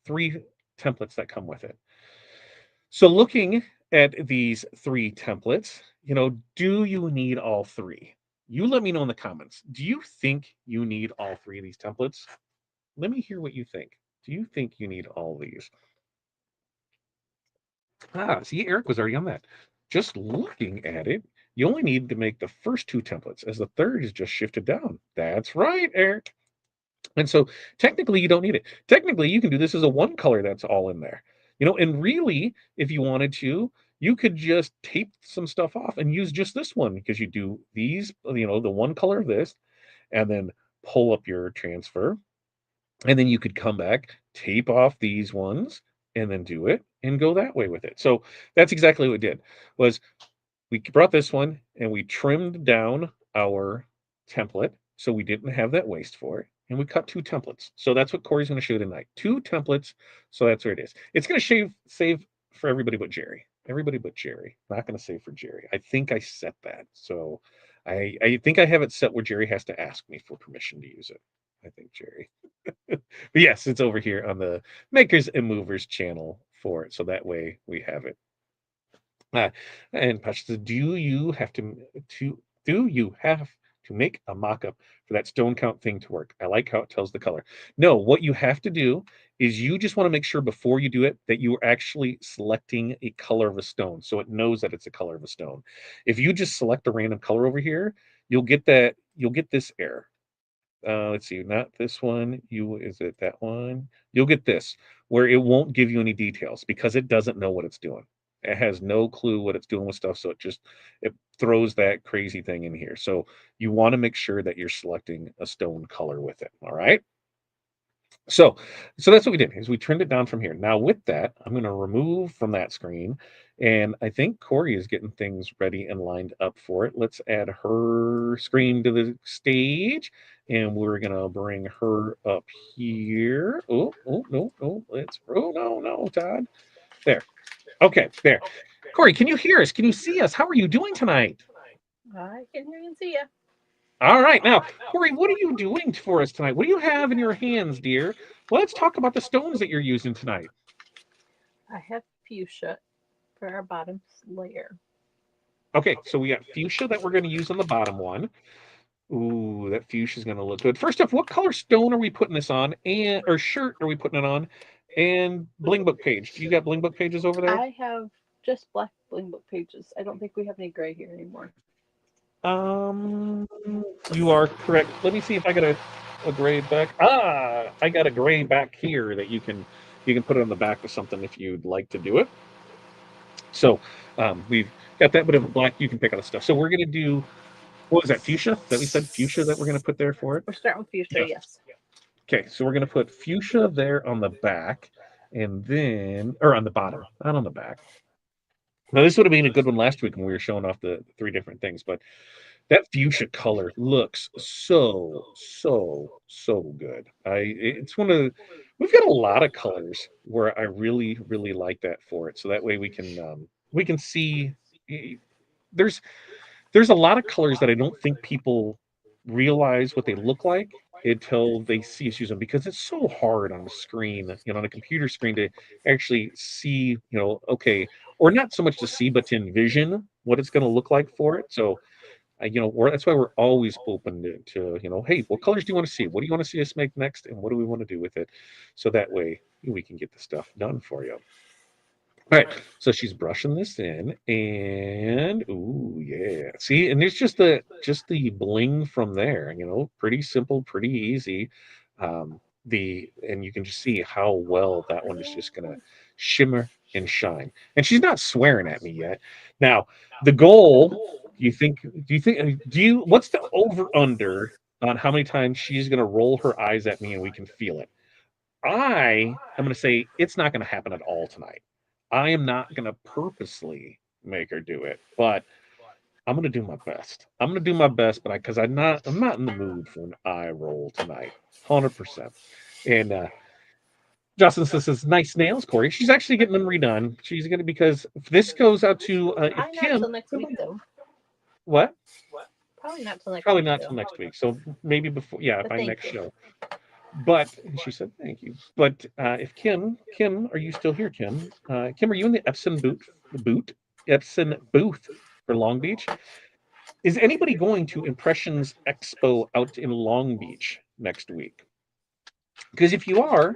3 templates that come with it. So looking at these 3 templates, do you need all 3? You let me know in the comments. Do you think you need all 3 of these templates? Let me hear what you think. Do you think you need all these? See, Eric was already on that. Just looking at it, you only need to make the first 2 templates, as the third is just shifted down. That's right, Eric. And so technically you don't need it. Technically, you can do this as a one color that's all in there. And really, if you wanted to, you could just tape some stuff off and use just this one, because you do these, the one color of this, and then pull up your transfer. And then you could come back, tape off these ones, and then do it and go that way with it. So that's exactly what we did. Was we brought this one and we trimmed down our template so we didn't have that waste for it. And we cut 2 templates. So that's what Corey's going to show tonight. 2 templates. So that's where it is. It's going to save for everybody but Jerry. Everybody but Jerry. Not going to save for Jerry. I think I set that. So I think I have it set where Jerry has to ask me for permission to use it. I think Jerry. But yes, it's over here on the Makers and Movers channel for it. So that way we have it. And Patrick says, do you have to make a mock-up for that stone count thing to work? I like how it tells the color. No, what you have to do is you just want to make sure before you do it that you are actually selecting a color of a stone, so it knows that it's a color of a stone. If you just select a random color over here, you'll get this error. Let's see, not this one. Is it that one? You'll get this where it won't give you any details because it doesn't know what it's doing. It has no clue what it's doing with stuff, so it throws that crazy thing in here. So you want to make sure that you're selecting a stone color with it. All right. So that's what we did, is we trimmed it down from here. Now with that, I'm going to remove from that screen, and I think Corey is getting things ready and lined up for it. Let's add her screen to the stage, and we're going to bring her up here. Oh, no, no, Todd. There. Okay, there. Corey, can you hear us? Can you see us? How are you doing tonight? I can hear you and see you. All right. Now, Corey, what are you doing for us tonight? What do you have in your hands, dear? Well, let's talk about the stones that you're using tonight. I have fuchsia for our bottom layer. Okay, so we got fuchsia that we're going to use on the bottom one. Ooh, that fuchsia is going to look good. First off, what color stone are we putting this on, and or shirt are we putting it on? And bling book page. Do you got bling book pages over there? I have just black bling book pages. I don't think we have any gray here anymore. Um, you are correct. Let me see if I got a gray back. Ah, I got a gray back here that you can put it on the back of something if you'd like to do it. So we've got that bit of black. You can pick out the stuff. So we're gonna do what was that fuchsia that we said fuchsia that we're gonna put there for it? We're starting with fuchsia, Yeah. yes. Okay, so we're gonna put fuchsia there on the back, and then or on the bottom, not on the back. Now this would have been a good one last week when we were showing off the three different things, but that fuchsia color looks so good. It's one of we've got a lot of colors where I really like that for it. So that way we can see there's there's a lot of colors that I don't think people realize what they look like until they see us use them because it's so hard on the screen, on a computer screen to actually see, okay, or not so much to see, but to envision what it's going to look like for it. So that's why we're always open to hey, what colors do you want to see? What do you want to see us make next? And what do we want to do with it? So that way we can get the stuff done for you. All right, so she's brushing this in, and ooh, yeah. See, and there's just the bling from there. Pretty simple, pretty easy. And you can just see how well that one is just gonna shimmer and shine. And she's not swearing at me yet. Now, the goal. What's the over under on how many times she's gonna roll her eyes at me and we can feel it? I am going to say it's not going to happen at all tonight. I am not going to purposely make her do it, but I'm going to do my best. I'm going to do my best, but because I'm not in the mood for an eye roll tonight, 100%. And Justin says, "Nice nails, Corey." She's actually getting them redone. She's going to because if this goes out to if Probably not Kim. till next week, though. What? Probably not till next Probably week, not though. till next week. So maybe before, yeah, But by thank next you. show. But and she said, "Thank you." But if Kim, are you still here, Kim? Kim, are you in the Epson booth for Long Beach? Is anybody going to Impressions Expo out in Long Beach next week? Because if you are,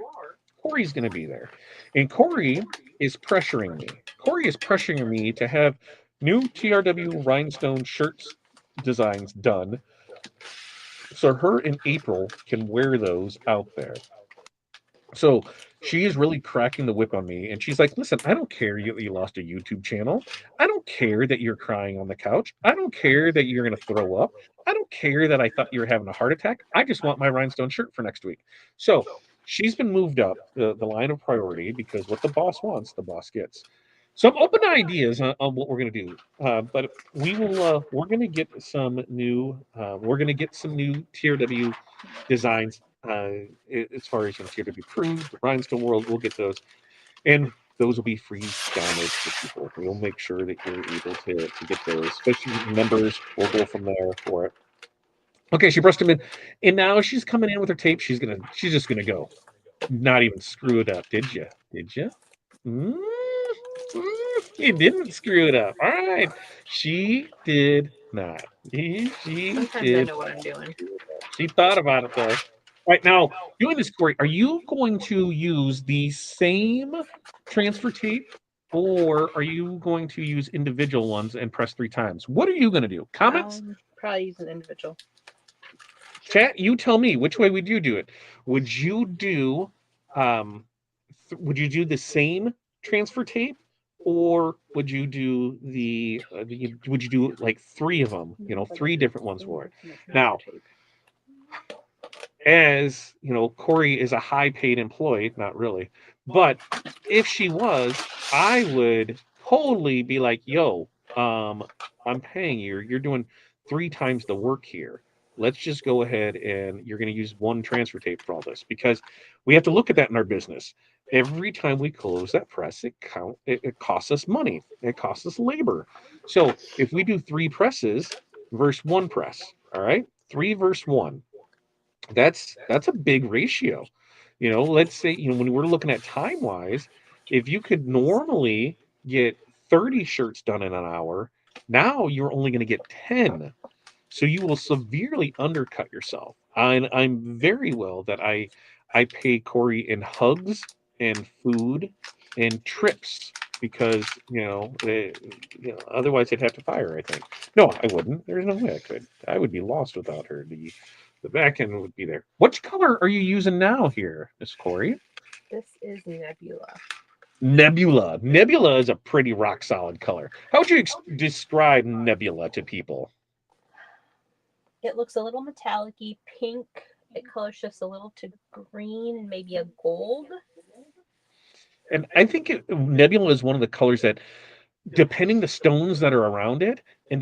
Corey's going to be there, and Corey is pressuring me. Corey is pressuring me to have new TRW Rhinestone shirts designs done, so her and April can wear those out there. So she is really cracking the whip on me, and she's like, "Listen, I don't care you lost a YouTube channel. I don't care that you're crying on the couch. I don't care that you're going to throw up. I don't care that I thought you were having a heart attack. I just want my rhinestone shirt for next week." So she's been moved up the line of priority because what the boss wants, the boss gets. So I'm open to ideas on what we're going to do, but we're going to get some new TRW designs as far as TRW Premium, the Rhinestone World. We'll get those, and those will be free downloads for people. We'll make sure that you're able to get those, especially members. We'll go from there for it. Okay, she brushed him in, and now she's coming in with her tape. She's just gonna go, not even screw it up. Did you? Did you? Mm, you didn't screw it up. All right, she did not. She Sometimes I did. know what I'm doing. She thought about it though. Right now, doing this, Corey, are you going to use the same transfer tape or are you going to use individual ones and press 3 times? What are you going to do? Comments? Probably use an individual. Chat, you tell me which way would you do it? Would you do would you do the same transfer tape or would you do would you do like 3 of them, 3 different ones for it? Now, as Corey is a high paid employee, not really, but if she was, I would totally be like, yo, I'm paying you. You're doing 3 times the work here. Let's just go ahead and you're going to use one transfer tape for all this because we have to look at that in our business. Every time we close that press, it costs us money. It costs us labor. So if we do 3 presses versus 1 press, all right, 3 versus 1, that's a big ratio. Let's say, when we're looking at time wise, if you could normally get 30 shirts done in an hour. Now you're only going to get 10. So you will severely undercut yourself. I'm very well that I pay Corey in hugs and food and trips because otherwise I'd have to fire. I think no, I wouldn't. There's no way I could. I would be lost without her. The back end would be there. Which color are you using now here, Miss Corey? This is Nebula. Nebula. Nebula is a pretty rock solid color. How would you describe Nebula to people? It looks a little metallic-y, pink. It color shifts a little to green and maybe a gold. And I think Nebula is one of the colors that, depending the stones that are around it, and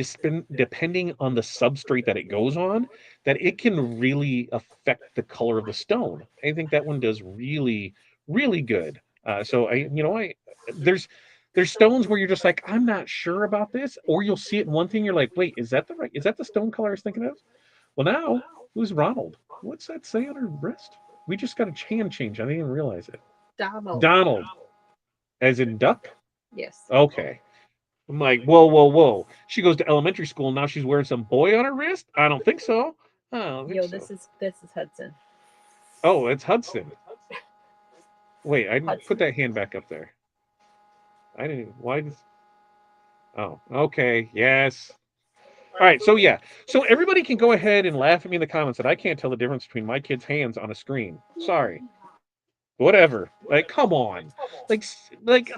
depending on the substrate that it goes on, that it can really affect the color of the stone. I think that one does really, really good. So there's stones where you're just like, I'm not sure about this, or you'll see it in one thing, you're like, wait, is that the stone color I was thinking of? Well, now who's Ronald? What's that say on her wrist? We just got a hand change. I didn't even realize it. Donald, as in duck. Yes. Okay. I'm like, whoa, whoa, whoa. She goes to elementary school and now she's wearing some boy on her wrist? I don't think so. This is Hudson. Oh, it's Hudson. Wait, I didn't put that hand back up there. I didn't. Why does? Oh, okay. Yes. All right. So yeah. So everybody can go ahead and laugh at me in the comments that I can't tell the difference between my kid's hands on a screen. Sorry. Whatever. Like, come on. Like,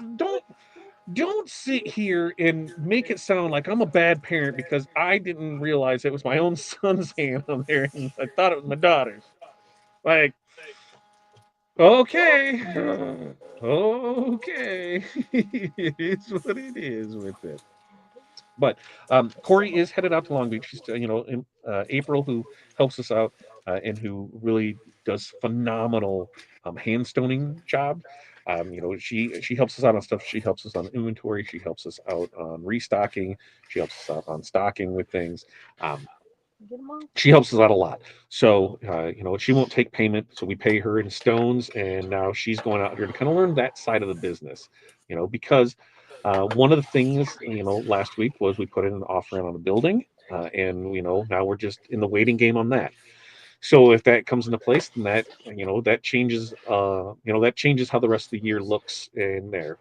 don't sit here and make it sound like I'm a bad parent because I didn't realize it was my own son's hand on there and I thought it was my daughter's. Like, okay, okay, it is what it is with it. But Corey is headed out to Long Beach. She's, in April, who helps us out and who really does phenomenal hand stoning job. She helps us out on stuff. She helps us on inventory. She helps us out on restocking. She helps us out on stocking with things. Um, she helps us out a lot. So, she won't take payment. So we pay her in stones. And now she's going out here to kind of learn that side of the business, because one of the things, last week was we put in an offer in on a building. And, now we're just in the waiting game on that. So if that comes into place, then that changes, that changes how the rest of the year looks in there.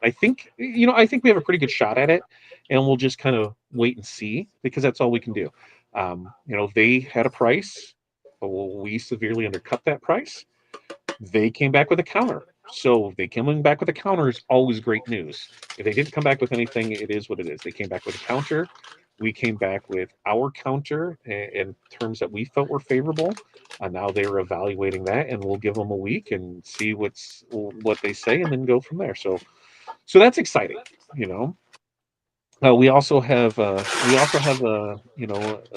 I think we have a pretty good shot at it, and we'll just kind of wait and see because that's all we can do. They had a price, but we severely undercut that price. They came back with a counter. So they coming back with a counter is always great news. If they didn't come back with anything, it is what it is. They came back with a counter. We came back with our counter in terms that we felt were favorable. Now they are evaluating that, and we'll give them a week and see what they say, and then go from there. So that's exciting, you know. We also have a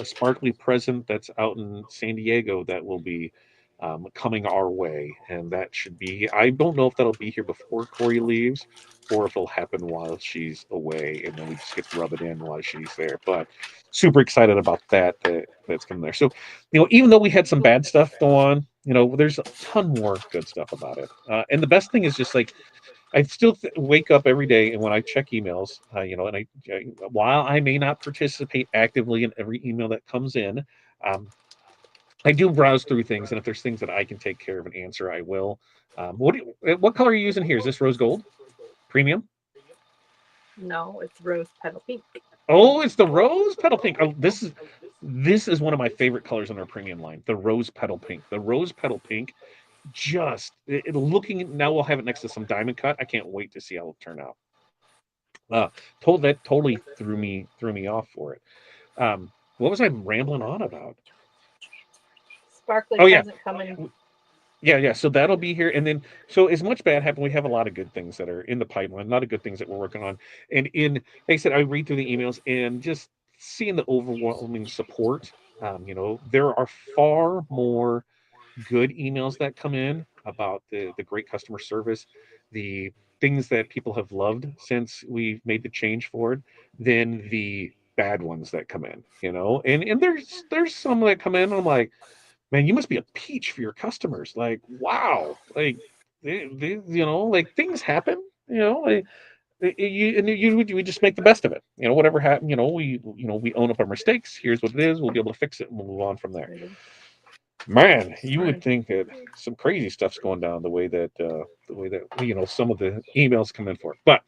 sparkly present that's out in San Diego that will be coming our way, and that should be. I don't know if that'll be here before Corey leaves, or if it'll happen while she's away, and then we just get to rub it in while she's there. But super excited about that's coming there. So, even though we had some bad stuff go on, there's a ton more good stuff about it. And the best thing is just like I still wake up every day, and when I check emails, while I may not participate actively in every email that comes in, um, I do browse through things, and if there's things that I can take care of and answer, I will. What color are you using here? Is this rose gold premium? No, it's rose petal pink. Oh, it's the rose petal pink. Oh, this is one of my favorite colors in our premium line. The rose petal pink. The rose petal pink just looking now we'll have it next to some diamond cut. I can't wait to see how it'll turn out. That totally threw me off for it. What was I rambling on about? Sparkly Oh yeah, present coming. yeah. So that'll be here, and then so as much bad happened, we have a lot of good things that are in the pipeline, a lot of good things that we're working on. And like I said, I read through the emails and just seeing the overwhelming support. There are far more good emails that come in about the great customer service, the things that people have loved since we made the change forward, than the bad ones that come in. And there's some that come in. And I'm like, man, you must be a peach for your customers. Like, wow, like like things happen. Like we just make the best of it. Whatever happened, we own up our mistakes. Here's what it is. We'll be able to fix it, and we'll move on from there. Man, you would think that some crazy stuff's going down the way that some of the emails come in for. But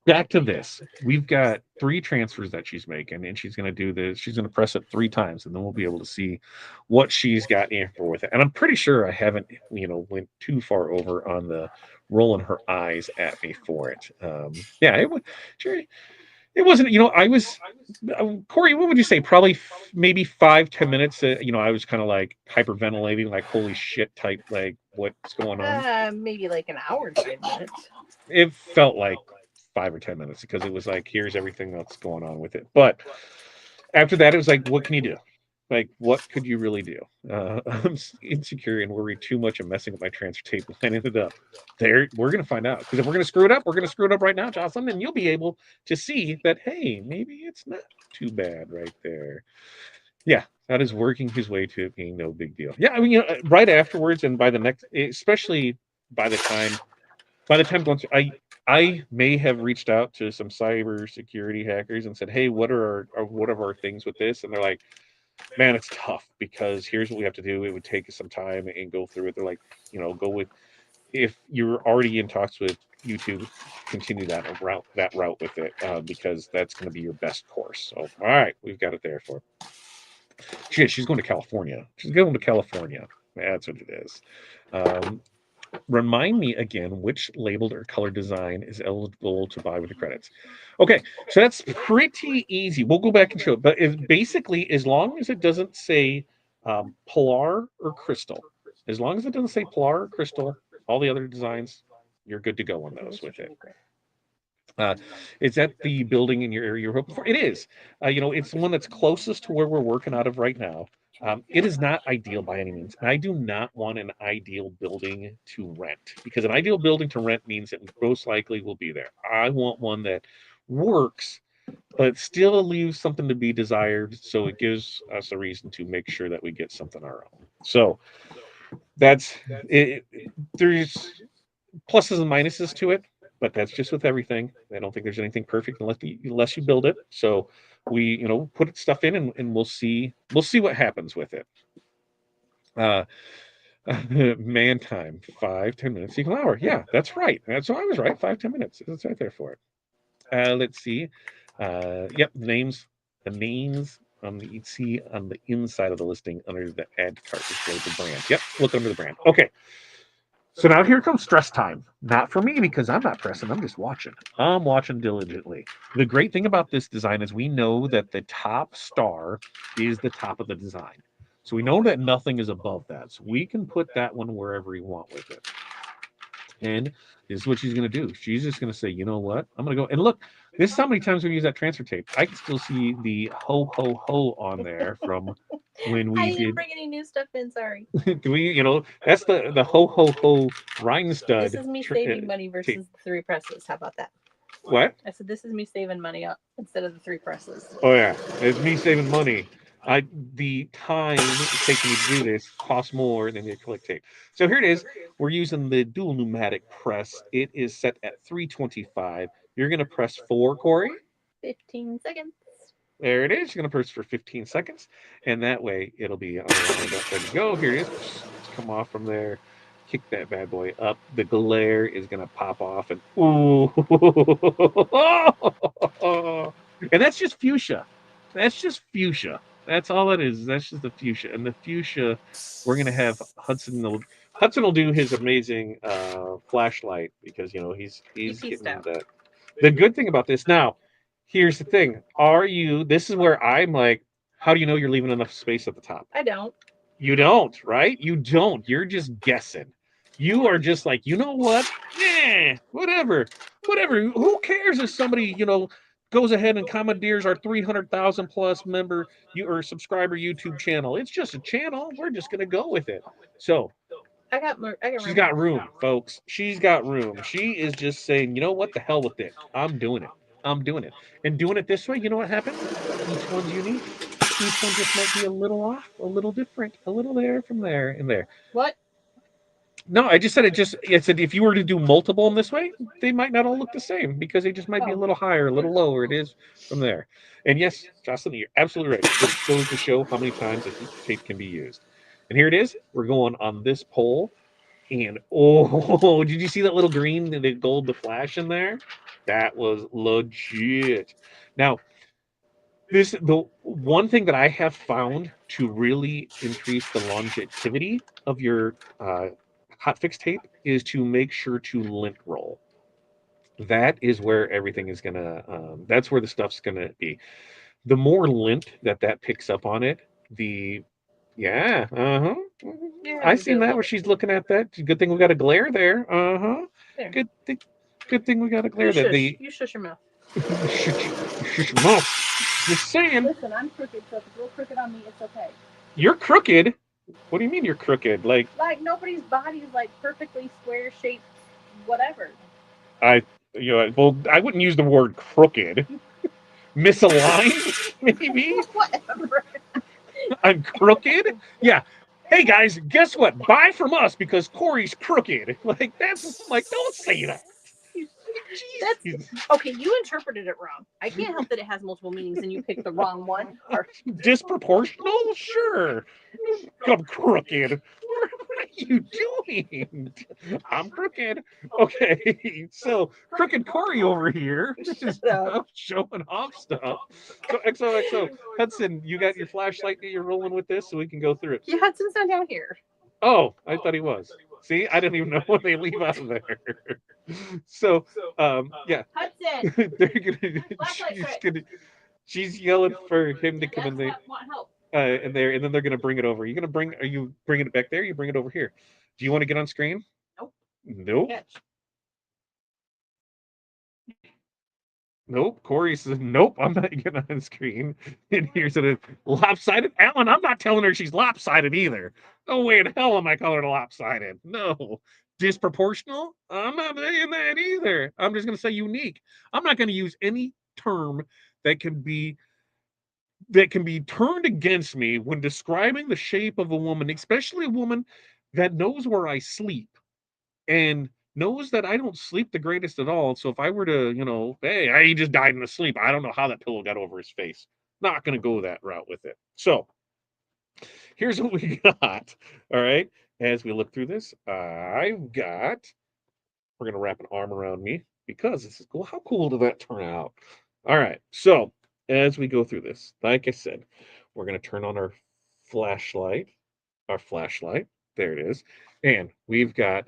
back to this, we've got 3 transfers that she's making, and she's going to do this. She's going to press it 3 times, and then we'll be able to see what she's got in for with it. And I'm pretty sure I haven't went too far over on the rolling her eyes at me for it. Yeah, it was. It wasn't, I was, Corey, what would you say? Probably maybe 5-10 minutes. I was kind of like hyperventilating, like, holy shit type, like, what's going on? Maybe like an hour and 5 minutes. It felt like 5 or 10 minutes because it was like, here's everything that's going on with it. But after that, it was like, what can you do? Like, what could you really do? I'm insecure and worried too much of messing with my transfer tape. And ended up there. We're going to find out. Because if we're going to screw it up, we're going to screw it up right now, Jocelyn. And you'll be able to see that, hey, maybe it's not too bad right there. Yeah, that is working his way to it being no big deal. Yeah, I mean, right afterwards and by the next, especially by the time going through, I may have reached out to some cybersecurity hackers and said, hey, what are our things with this? And they're like, man, it's tough because here's what we have to do. It would take us some time and go through it. They're like, go with, if you're already in talks with YouTube, continue that route with it because that's going to be your best course. So, all right, we've got it there for. She's going to California. She's going to California. That's what it is. Remind me again which labeled or color design is eligible to buy with the credits. Okay, so that's pretty easy. We'll go back and show it, but it's basically as long as it doesn't say Polar or Crystal, as long as it doesn't say Polar or Crystal, all the other designs, you're good to go on those with it. Is that the building in your area you're hoping for? It is. It's the one that's closest to where we're working out of right now. It is not ideal by any means. I do not want an ideal building to rent because an ideal building to rent means it most likely will be there. I want one that works, but still leaves something to be desired. So it gives us a reason to make sure that we get something our own. So that's it. There's pluses and minuses to it, but that's just with everything. I don't think there's anything perfect unless you build it. So we put stuff in and we'll see what happens with it. Man time 5-10 minutes equal hour. Yeah, that's right. That's I was right. 5-10 minutes. That's right there for it. Let's see. Yep, the names on the see on the inside of the listing under the ad card display the brand. Yep, look under the brand. Okay. So now here comes stress time. Not for me because I'm not pressing. I'm just watching. I'm watching diligently. The great thing about this design is we know that the top star is the top of the design. So we know that nothing is above that. So we can put that one wherever we want with it. And this is what she's going to do. She's just going to say, you know what? I'm going to go. And look, this is how many times we use that transfer tape. I can still see the ho, ho, ho on there from when we I didn't bring any new stuff in, sorry. Do we, that's the ho, ho, ho Rhinestud. This is me saving money versus the 3 presses. How about that? What? I said, this is me saving money up instead of the 3 presses. Oh, yeah. It's me saving money. The time it's taking me to do this costs more than the acrylic tape. So here it is. We're using the dual pneumatic press. It is set at 325. You're going to press 4, Corey. 15 seconds. There it is. You're going to press for 15 seconds. And that way it'll be on the line up, ready to go. Here it is. Let's come off from there. Kick that bad boy up. The glare is going to pop off. And ooh. And that's just fuchsia. That's just fuchsia. That's all it is. That's just the fuchsia. And the fuchsia, we're going to have Hudson. Hudson will do his amazing flashlight because, he's getting that. The good thing about this now, here's the thing. This is where I'm like, how do you know you're leaving enough space at the top? I don't. You don't, right? You don't. You're just guessing. You are just like, you know what? Whatever. Who cares if somebody, goes ahead and commandeers our 300,000 plus member or subscriber YouTube channel? It's just a channel. We're just going to go with it. So she's got room, folks. She's got room. She is just saying, you know what? The hell with it. I'm doing it. And doing it this way, you know what happens? Each one's unique. Each one just might be a little off, a little different, a little there from there and there. What? No, I just said it said if you were to do multiple in this way, they might not all look the same because they just might be a little higher, a little lower. It is from there. And yes, Jocelyn, you're absolutely right. This goes to show how many times a heat tape can be used. And here it is. We're going on this pole. And oh, did you see that little green, the gold, the flash in there? That was legit. Now, the one thing that I have found to really increase the longevity of your hot fix tape is to make sure to lint roll. That is where everything is gonna. That's where the stuff's gonna be. The more lint that picks up on it, the yeah, Yeah, I seen that where she's looking at that. Good thing we got a glare there. There. Good thing we got a glare You there. shush. You shush your mouth. Shush your mouth. Just saying. Listen, I'm crooked, so if it's real crooked on me, it's okay. You're crooked. What do you mean you're crooked? Like nobody's body is like perfectly square shaped, whatever. Well, I wouldn't use the word crooked. Misaligned, maybe. Whatever. I'm crooked. Yeah. Hey guys, guess what? Buy from us because Corey's crooked. Like that's like, don't say that. That's okay. You interpreted it wrong. I can't help that it has multiple meanings, and you picked the wrong one. Disproportional? Sure. I'm crooked. What are you doing? I'm crooked. Okay, so crooked Corey over here is showing off stuff. So XOXO Hudson, you got your flashlight that you're rolling with this, so we can go through it. Yeah, Hudson's not down here. Oh, I thought he was. See, I didn't even know when they leave out of there. So, yeah, Hudson, she's yelling for him to come in there. Want help? And then they're gonna bring it over. Are you bringing it back there? You bring it over here. Do you want to get on screen? Nope. Nope. Catch. Nope. Corey says, nope, I'm not getting on screen. And here's a lopsided. Alan, I'm not telling her she's lopsided either. No way in hell am I calling her lopsided. No. Disproportional? I'm not saying that either. I'm just going to say unique. I'm not going to use any term that can be turned against me when describing the shape of a woman, especially a woman that knows where I sleep and knows that I don't sleep the greatest at all. So if I were to, hey, he just died in his sleep. I don't know how that pillow got over his face. Not going to go that route with it. So here's what we got. All right. As we look through this, we're going to wrap an arm around me because this is cool. How cool did that turn out? All right. So as we go through this, like I said, we're going to turn on our flashlight. There it is. And we've got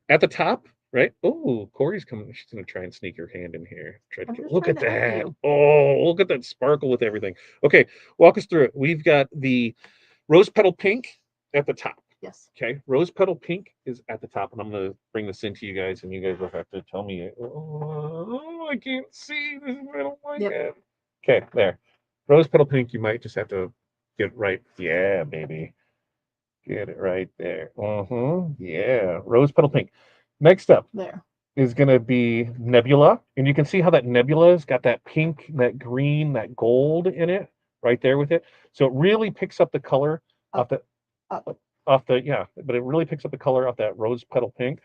at the top, right? Oh, Corey's coming. She's going to try and sneak her hand in here. Look at that. Oh, look at that sparkle with everything. Okay, walk us through it. We've got the rose petal pink at the top. Yes. Okay, rose petal pink is at the top, and I'm going to bring this into you guys, and you guys will have to tell me. Oh, I can't see. I don't like it. Okay, there. Rose petal pink, you might just have to get right. Yeah, baby. Get it right there. Yeah, rose petal pink. Next up There is going to be nebula, and you can see how that nebula's got that pink, that green, that gold in it right there with it. So it really picks up the color off the but it really picks up the color off that rose petal pink,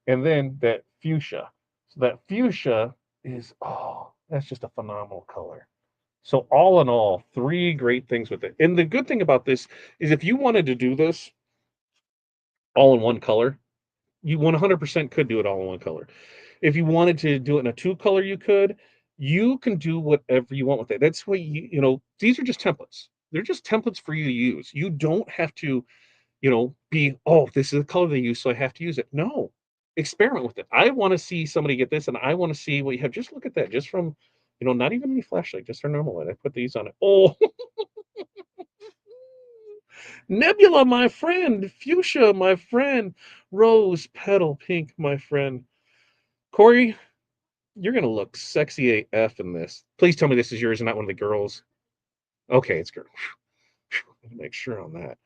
and then that fuchsia. So that fuchsia is that's just a phenomenal color. So all in all, three great things with it. And the good thing about this is if you wanted to do this all in one color, you 100% could do it all in one color. If you wanted to do it in a two color, you could. You can do whatever you want with it. That's why these are just templates. They're just templates for you to use. You don't have to, this is the color they use, so I have to use it. No, experiment with it. I want to see somebody get this, and I want to see what you have. Just look at that, just from, not even any flashlight, just our normal light. I put these on it. Oh, nebula, my friend. Fuchsia, my friend. Rose petal pink, my friend. Corey, you're going to look sexy AF in this. Please tell me this is yours and not one of the girls. Okay, it's girl. Make sure on that.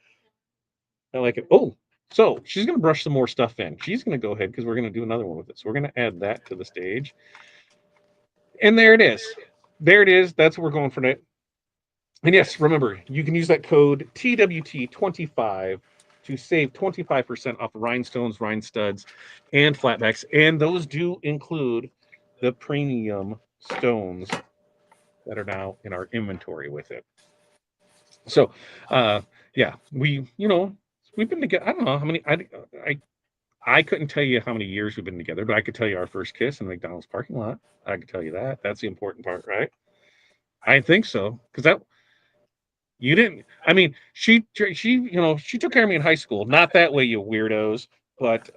I like it. Oh, so she's going to brush some more stuff in. She's going to go ahead because we're going to do another one with it. So we're going to add that to the stage. And there it is. There it is. That's what we're going for tonight. And yes, remember, you can use that code TWT25 to save 25% off Rhinestones, Rhinestuds, and flatbacks. And those do include the premium stones that are now in our inventory with it. So, yeah, we've been together. I don't know how many. I couldn't tell you how many years we've been together, but I could tell you our first kiss in the McDonald's parking lot. I could tell you that. That's the important part, right? I think so, because that you didn't. I mean, she took care of me in high school. Not that way, you weirdos. But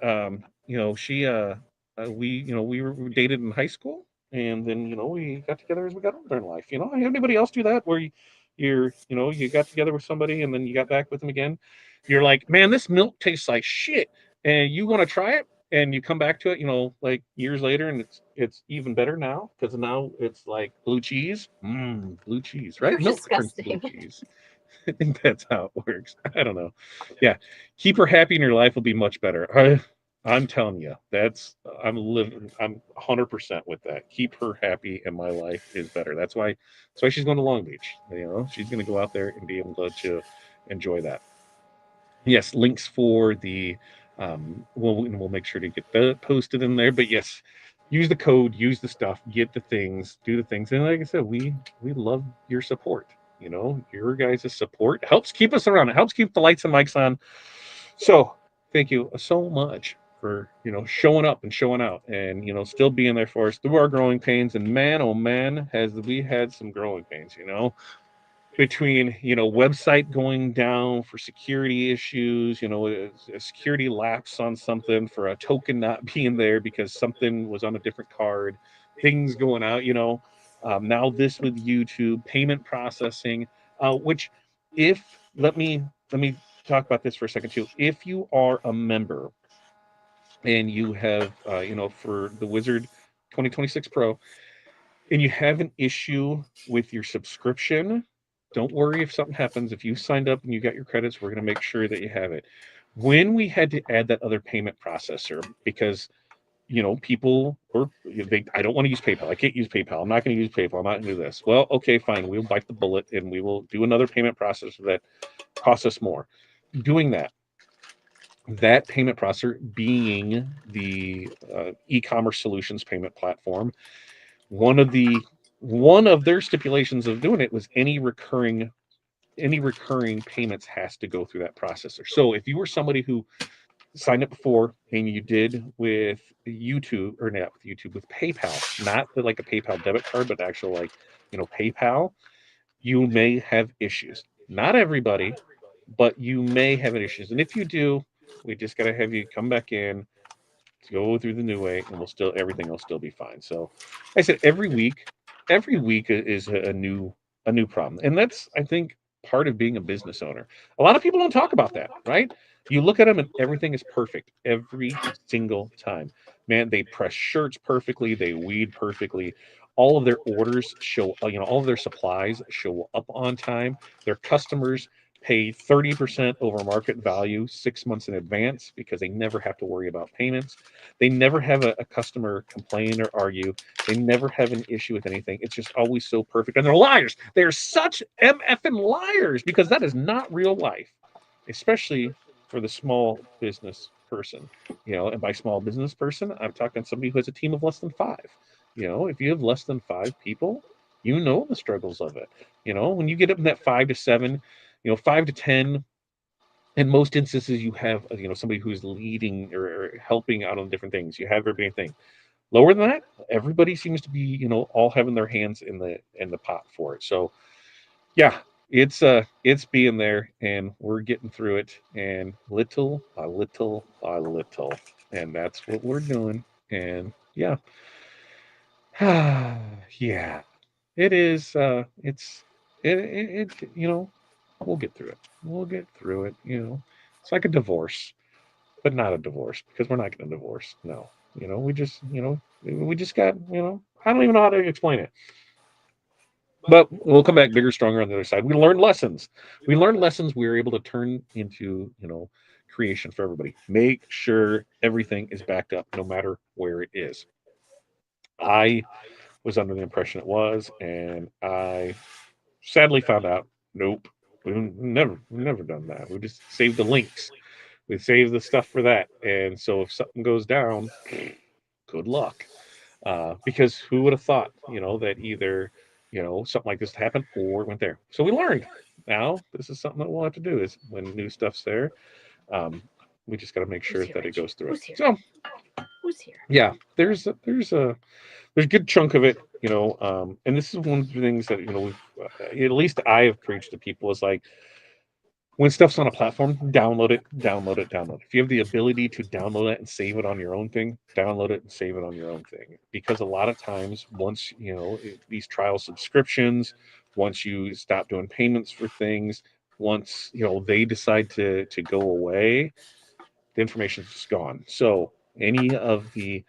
we dated in high school, and then we got together as we got older in life. Anybody else do that where you got together with somebody and then you got back with them again? You're like, man, this milk tastes like shit, and you want to try it, and you come back to it, like years later, and it's even better now because now it's like blue cheese, blue cheese, right? You're Milk turns blue disgusting. cheese. I think that's how it works. I don't know. Yeah, keep her happy, and your life will be much better. I'm telling you, I'm living. I'm 100% with that. Keep her happy, and my life is better. That's why she's going to Long Beach. She's going to go out there and be able to enjoy that. Yes, links for the we'll make sure to get that posted in there. But yes, use the code, use the stuff, get the things, do the things. And like I said, we love your support. Your guys' support helps keep us around. It helps keep the lights and mics on. So thank you so much for showing up and showing out and still being there for us through our growing pains. And man, oh man, has we had some growing pains, between website going down for security issues, a security lapse on something, for a token not being there because something was on a different card, things going out, now this with YouTube payment processing, which if let me talk about this for a second too. If you are a member and you have for the Wizard 2026 Pro, and you have an issue with your subscription, don't worry if something happens. If you signed up and you got your credits, we're going to make sure that you have it. When we had to add that other payment processor, because people were I don't want to use PayPal. I can't use PayPal. I'm not going to use PayPal. I'm not going to do this. Well, okay, fine. We'll bite the bullet and we will do another payment processor that costs us more. Doing that payment processor being the e-commerce solutions payment platform, one of their stipulations of doing it was any recurring payments has to go through that processor. So if you were somebody who signed up before and you did with YouTube, or not with YouTube, with PayPal, not like a PayPal debit card, but actual PayPal, you may have issues. Not everybody, but you may have issues. And if you do, we just got to have you come back in, go through the new way, and everything will still be fine. So I said every week is a new problem. And that's, I think, part of being a business owner. A lot of people don't talk about that, right? You look at them and everything is perfect every single time. Man, they press shirts perfectly, they weed perfectly. All of their orders show, all of their supplies show up on time. Their customers pay 30% over market value 6 months in advance because they never have to worry about payments. They never have a customer complain or argue. They never have an issue with anything. It's just always so perfect. And they're liars. They're such MFing liars because that is not real life, especially for the small business person. And by small business person, I'm talking somebody who has a team of less than five. If you have less than five people, you know the struggles of it. When you get up in that 5 to 7, 5 to 10, in most instances, you have somebody who's leading or helping out on different things. You have everybody thing. Lower than that, everybody seems to be all having their hands in the pot for it. So yeah, it's being there, and we're getting through it, and little by little by little, and that's what we're doing. And yeah, yeah, it is. It. We'll get through it. We'll get through it. It's like a divorce, but not a divorce because we're not getting a divorce. No, we just got. I don't even know how to explain it. But we'll come back bigger, stronger on the other side. We learned lessons. We learned lessons we were able to turn into, creation for everybody. Make sure everything is backed up no matter where it is. I was under the impression it was, and I sadly found out, nope, we've never done that. We just saved the links. We save the stuff for that. And so if something goes down, good luck. Because who would have thought, that either, something like this happened or it went there. So we learned. Now this is something that we'll have to do is when new stuff's there, um, we just got to make sure that it goes through it. So Who's here? yeah, there's a good chunk of it, and this is one of the things that we've at least I have preached to people is like when stuff's on a platform, download it, download it, download it. If you have the ability to download it and save it on your own thing, download it and save it on your own thing. Because a lot of times, once these trial subscriptions, once you stop doing payments for things, once they decide to go away, the information's just gone. So any of the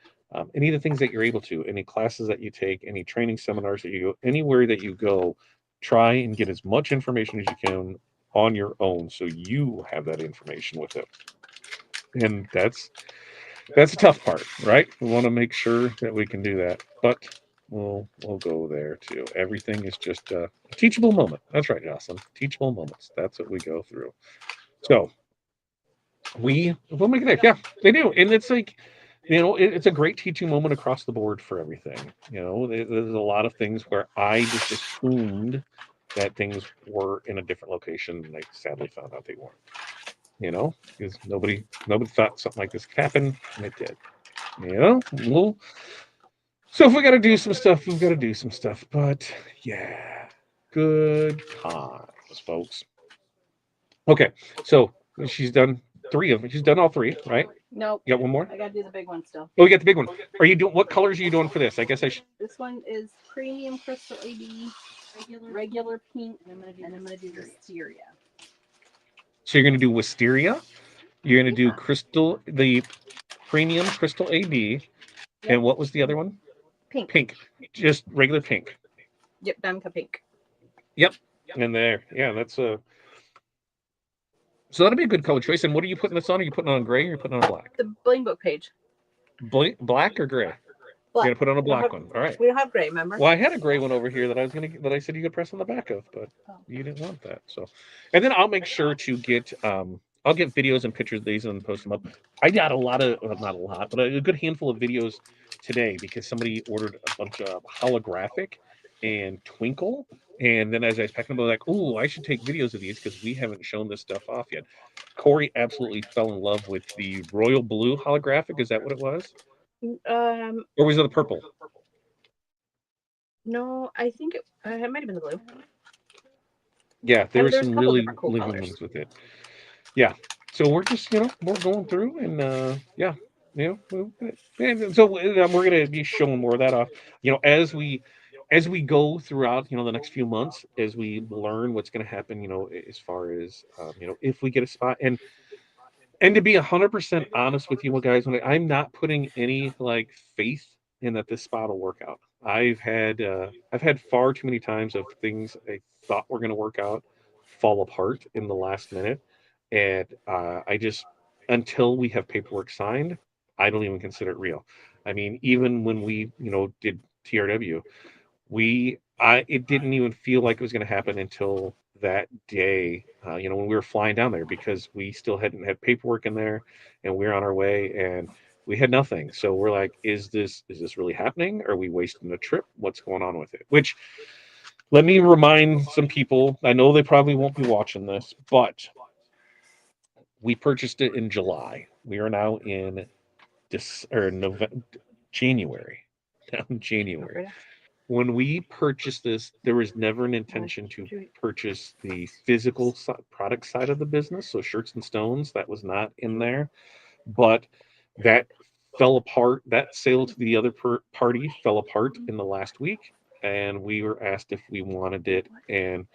things that you're able to, any classes that you take, any training seminars that you go, anywhere that you go, try and get as much information as you can on your own, so you have that information with it. And that's the tough part, right? We want to make sure that we can do that, but we'll go there too. Everything is just a teachable moment. That's right, Jocelyn. Teachable moments. That's what we go through. So we'll make it there. Yeah, they do, and it's like it's a great teaching moment across the board for everything. There's a lot of things where I just assumed that things were in a different location, and I sadly found out they weren't. Because nobody thought something like this could happen, and it did. Well, so if we got to do some stuff, we've got to do some stuff. But yeah, good times, folks. Okay, so she's done 3 of them. She's done all 3, right? Nope. You got one more? I gotta do the big one still. Oh, you got the big one. Are you doing what colors are you doing for this? I guess I should. This one is premium crystal AB, regular pink, and I'm gonna do wisteria. So you're going to do wisteria. You're going to do the premium crystal AB, and what was the other one? Pink. Pink, just regular pink. Yep, Damka pink. Yep, and there, yeah, that's a. So that'll be a good color choice. And what are you putting this on? Are you putting it on gray or are you putting it on black? The bling book page. Black or gray? Black. You're gonna put on a black one. All right. We don't have gray, remember? Well, I had a gray one over here that I said you could press on the back of, but you didn't want that. So, and then I'll make sure to get I'll get videos and pictures of these and post them up. I got a lot of not a lot, but a good handful of videos today because somebody ordered a bunch of holographic and twinkle. And then as I was packing them, I was like, "Oh, I should take videos of these because we haven't shown this stuff off yet." Corey absolutely fell in love with the royal blue holographic. Is that what it was? Or was it the purple? No, I think it might have been the blue. Yeah, there were some really cool ones with it. Yeah, so we're just we're going through and yeah, and so we're gonna be showing more of that off. As we go throughout the next few months, as we learn what's going to happen, as far as if we get a spot and to be 100% honest with you guys, I'm not putting any like faith in that this spot will work out. I've had far too many times of things I thought were going to work out fall apart in the last minute, and I just until we have paperwork signed, I don't even consider it real. I mean, even when we did TRW, it didn't even feel like it was going to happen until that day, when we were flying down there because we still hadn't had paperwork in there and we were on our way and we had nothing. So we're like, is this really happening? Are we wasting a trip? What's going on with it? Which let me remind some people, I know they probably won't be watching this, but we purchased it in July. We are now in January. Now in January. When we purchased this, there was never an intention to purchase the physical product side of the business. So shirts and stones, that was not in there. But that fell apart. That sale to the other party fell apart in the last week. And we were asked if we wanted it. And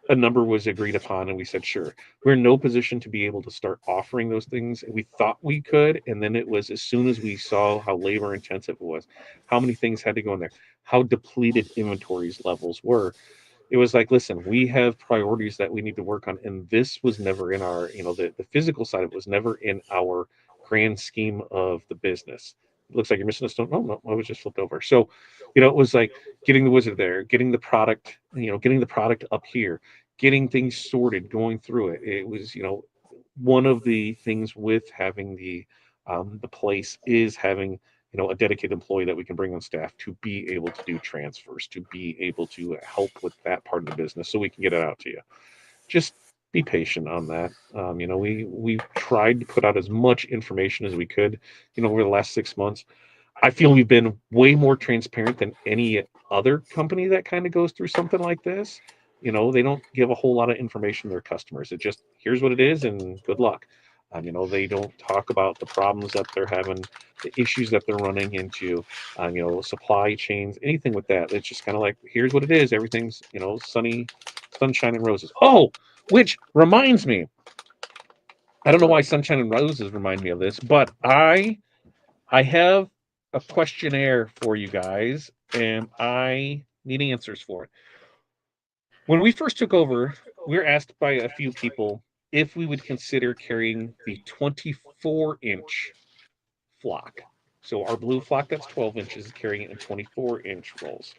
a number was agreed upon and we said sure. We're in no position to be able to start offering those things. We thought we could, and then it was as soon as we saw how labor intensive it was, how many things had to go in there, how depleted inventories levels were, it was like, listen, we have priorities that we need to work on, and this was never in our the physical side of it was never in our grand scheme of the business. It looks like you're missing a stone. Oh no, I was just flipped over. So it was like getting the wizard there, getting the product up here, getting things sorted, going through it. It was, one of the things with having the place is having a dedicated employee that we can bring on staff to be able to do transfers, to be able to help with that part of the business, so we can get it out to you. Just be patient on that. We've tried to put out as much information as we could, over the last 6 months. I feel we've been way more transparent than any other company that kind of goes through something like this. They don't give a whole lot of information to their customers. It just, here's what it is and good luck. They don't talk about the problems that they're having, the issues that they're running into, supply chains, anything with that. It's just kind of like, here's what it is. Everything's, sunny, sunshine and roses. Oh, which reminds me, I don't know why sunshine and roses remind me of this, but I have a questionnaire for you guys, and I need answers for it. When we first took over, we were asked by a few people if we would consider carrying the 24-inch flock. So our blue flock that's 12 inches is carrying it in 24-inch rolls.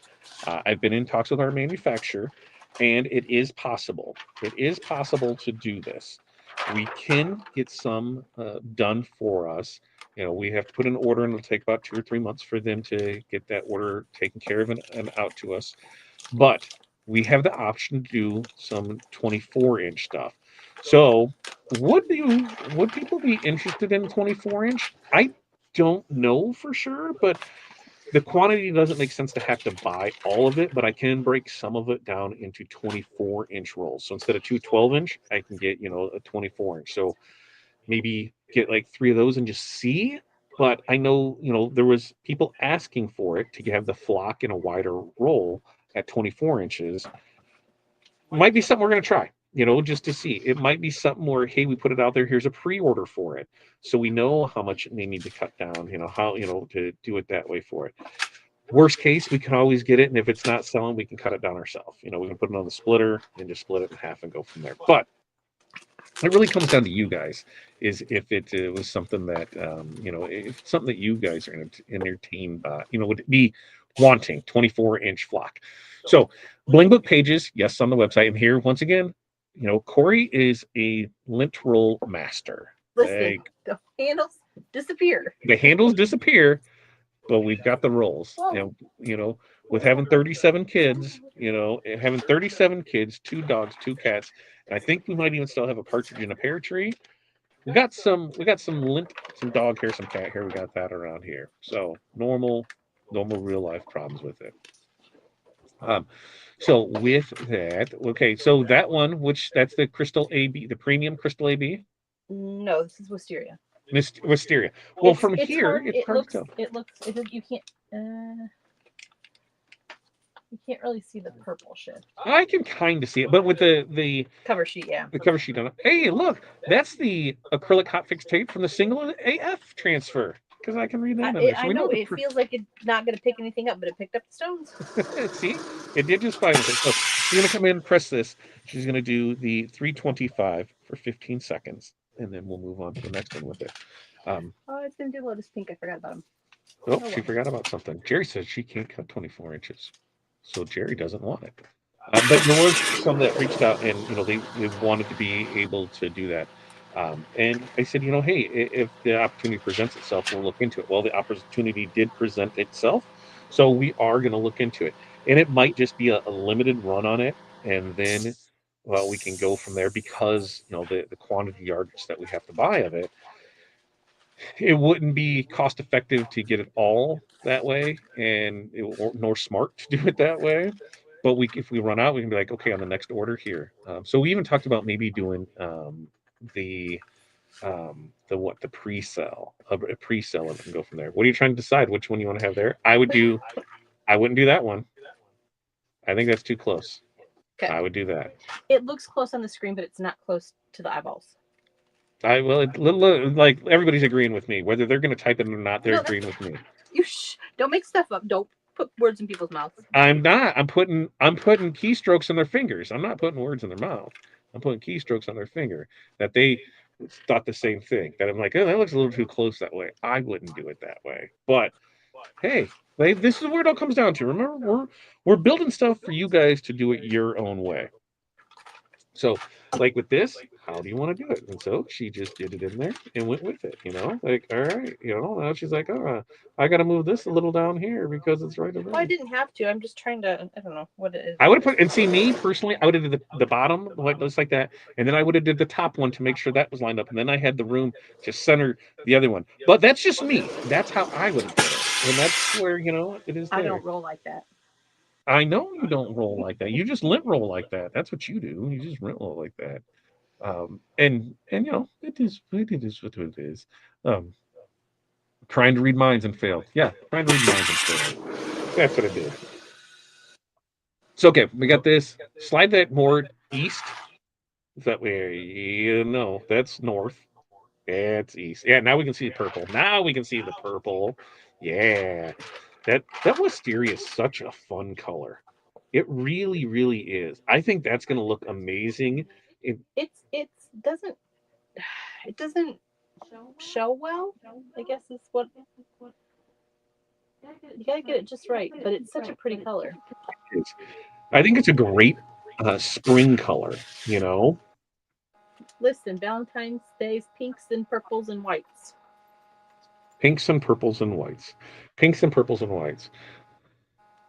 I've been in talks with our manufacturer, and it is possible. It is possible to do this. We can get some done for us. We have to put an order, and it'll take about 2 or 3 months for them to get that order taken care of and out to us. But we have the option to do some 24-inch stuff. So would people be interested in 24-inch? I don't know for sure, but the quantity doesn't make sense to have to buy all of it, but I can break some of it down into 24-inch rolls. So instead of two 12-inch, I can get, a 24-inch. So maybe get like 3 of those and just see. But I know, there was people asking for it to have the flock in a wider roll at 24 inches. Might be something we're going to try, just to see. It might be something where, hey, we put it out there. Here's a pre-order for it, so we know how much they need to cut down. How to do it that way for it. Worst case, we can always get it, and if it's not selling, we can cut it down ourselves. We can put it on the splitter and just split it in half and go from there. But it really comes down to you guys. Is if it was something that if it's something that you guys are entertained by, would it be wanting 24-inch flock? So bling book pages, yes, on the website. And here once again, Corey is a lint roll master. Listen, the handles disappear. The handles disappear, but we've got the rolls. And with having 37 kids, having 37 kids, 2 dogs, 2 cats, and I think we might even still have a partridge in a pear tree. We got some lint, some dog hair, some cat hair. We got that around here. So normal real life problems with it. So with that, okay, so that one, that's the Crystal AB, the premium Crystal AB. No, this is Wisteria. Wisteria. Well, from it's here, hard, it's hard to tell. You can't. You can't really see the purple shift. I can kind of see it, but with the cover sheet, yeah. The cover sheet on it. Hey, look, that's the acrylic hotfix tape from the single AF transfer. Because I can read that in there. So I know it feels like it's not going to pick anything up, but it picked up the stones. See, it did just fine with it. So she's going to come in, press this. She's going to do the 325 for 15 seconds, and then we'll move on to the next one with it. It's going to do Lotus Pink. I forgot about him. Oh, she forgot about something. Jerry says she can't cut 24 inches. So Jerry doesn't want it. But there was some that reached out, and they wanted to be able to do that. And I said, hey, if the opportunity presents itself, we'll look into it. Well, the opportunity did present itself, so we are going to look into it. And it might just be a limited run on it, and then, well, we can go from there because the quantity yardage that we have to buy of it. It wouldn't be cost effective to get it all that way, and nor smart to do it that way. But if we run out, we can be like, okay, on the next order here. So we even talked about maybe doing the pre-sell, a pre-sell, and go from there. What are you trying to decide? Which one you want to have there? I wouldn't do that one. I think that's too close. Okay. I would do that. It looks close on the screen, but it's not close to the eyeballs. Like everybody's agreeing with me, whether they're going to type it or not. They're agreeing with me. You don't make stuff up. Don't put words in people's mouths. I'm not. I'm putting keystrokes on their fingers. I'm not putting words in their mouth. I'm putting keystrokes on their finger that they thought the same thing. That I'm like, oh, that looks a little too close that way. I wouldn't do it that way. But hey, this is where it all comes down to. Remember, we're building stuff for you guys to do it your own way. So like with this, how do you want to do it? And so she just did it in there and went with it, like, all right, now she's like, oh, I got to move this a little down here because it's right Well, I around. didn't have to. I'm just trying to, I don't know what it is. I would have put, and see me personally, I would have did the bottom, like just like that, and then I would have did the top one to make sure that was lined up, and then I had the room to center the other one. But that's just me. That's how I would have done it, and that's where it is. I There. don't roll like that. I know you don't roll like that. You just lint roll like that. That's what you do. You just lint roll like that. And it is what it is. Trying to read minds and failed. Yeah, trying to read minds and failed. That's what it did. So okay, we got this. Slide that more east. That way, that's north. That's east. Yeah, now we can see the purple. Now we can see the purple. Yeah, that wisteria is such a fun color. It really, really is. I think that's going to look amazing. It doesn't show well. I guess is what you gotta get it just right. But it's such a pretty color. I think it's a great spring color. Listen, Valentine's Day's pinks and purples and whites. Pinks and purples and whites. Pinks and purples and whites.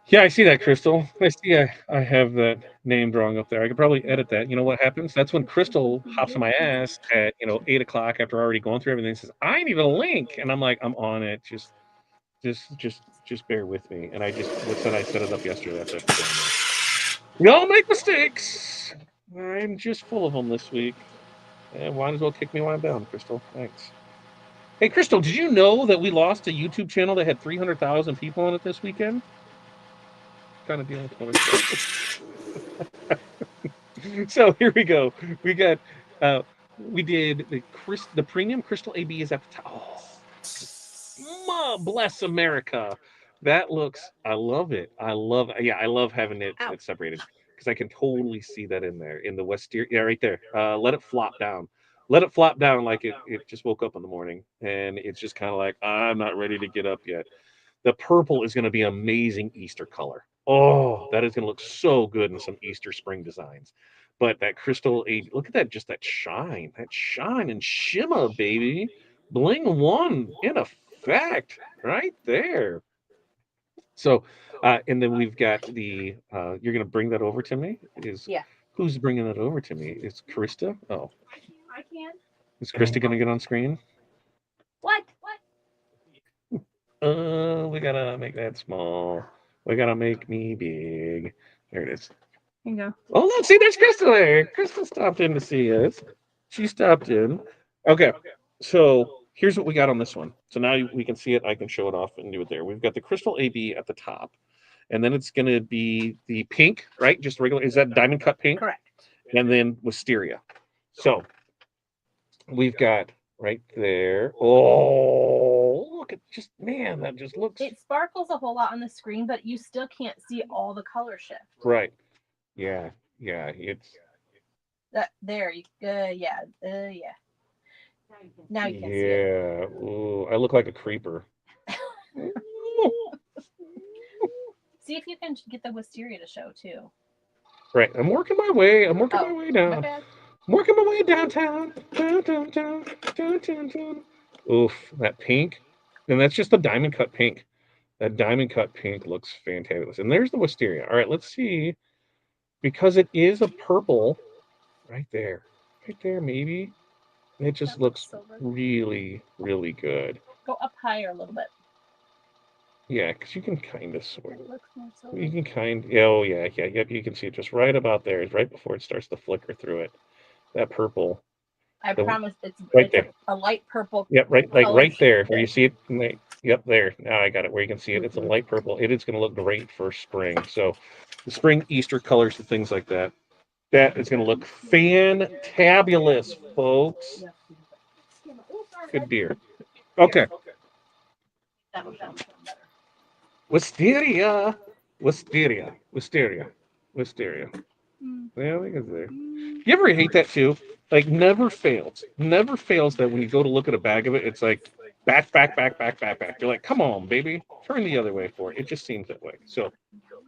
Yeah, I see that, Crystal. I see I have that name drawing up there. I could probably edit that. You know what happens? That's when Crystal hops on my ass at 8 o'clock after already going through everything and says, I need a link. And I'm like, I'm on it. Just bear with me. And I set it up yesterday. That's it. We all make mistakes. I'm just full of them this week. And might as well kick me while I'm down, Crystal. Thanks. Hey, Crystal, did you know that we lost a YouTube channel that had 300,000 people on it this weekend? Kind of dealing with other stuff. So here we go. We got we did the premium Crystal AB is at the top. Oh, bless America. That looks, I love it. I love having it separated because I can totally see that in there in the Westier. Yeah, right there. Let it flop down. Let it flop down like it just woke up in the morning and it's just kind of like, I'm not ready to get up yet. The purple is going to be amazing Easter color. Oh, that is going to look so good in some Easter spring designs. But that crystal age, look at that, just that shine and shimmer, baby. Bling one in effect right there. So, and then we've got the, you're going to bring that over to me? Who's bringing that over to me? Is Krista? Oh. I can. Is Krista going to get on screen? What? We gotta make that small. We gotta make me big. There it is. Here you go. Oh, look, see, there's Krista there. Krista stopped in to see us. She stopped in. Okay, so here's what we got on this one. So now we can see it. I can show it off and do it there. We've got the Crystal AB at the top, and then it's going to be the pink, right? Just regular. Is that diamond cut pink? Correct. And then wisteria. So we've got right there. Oh, look at that just looks. It sparkles a whole lot on the screen, but you still can't see all the color shift. Right. Yeah. It's that there. Yeah. Now you can see it. Yeah. Ooh, I look like a creeper. See if you can get the wisteria to show too. Right. I'm working my way down. I'm working my way downtown. Downtown. Oof, that pink. And that's just the diamond cut pink. That diamond cut pink looks fantabulous. And there's the wisteria. All right, let's see. Because it is a purple right there. Right there, maybe. It just looks really, really good. Go up higher a little bit. Yeah, because you can kind of sort of. You can yep, you can see it just right about there. It's right before it starts to flicker through it. That purple. I promise it's right there. A light purple. Yep, right there where you see it. Yep, there. Now I got it where you can see it. It's a light purple. It is going to look great for spring. So the spring Easter colors and things like that. That is going to look fantabulous, folks. Good dear. Okay. Wisteria. Yeah, I think it's there. You ever hate that too? Like, never fails that when you go to look at a bag of it, it's like back. You're like, come on, baby, turn the other way for it. It just seems that way. So,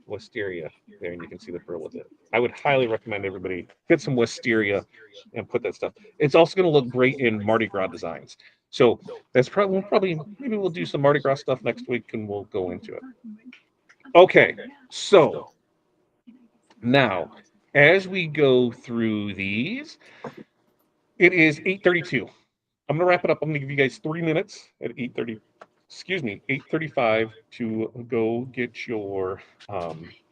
wisteria, there, and you can see the pearl with it. I would highly recommend everybody get some wisteria and put that stuff. It's also going to look great in Mardi Gras designs. So that's probably maybe we'll do some Mardi Gras stuff next week, and we'll go into it. Okay, so now as we go through these, it is 8:32. I'm gonna wrap it up. I'm gonna give you guys 3 minutes at 8:30. Excuse me, 8:35 to go get your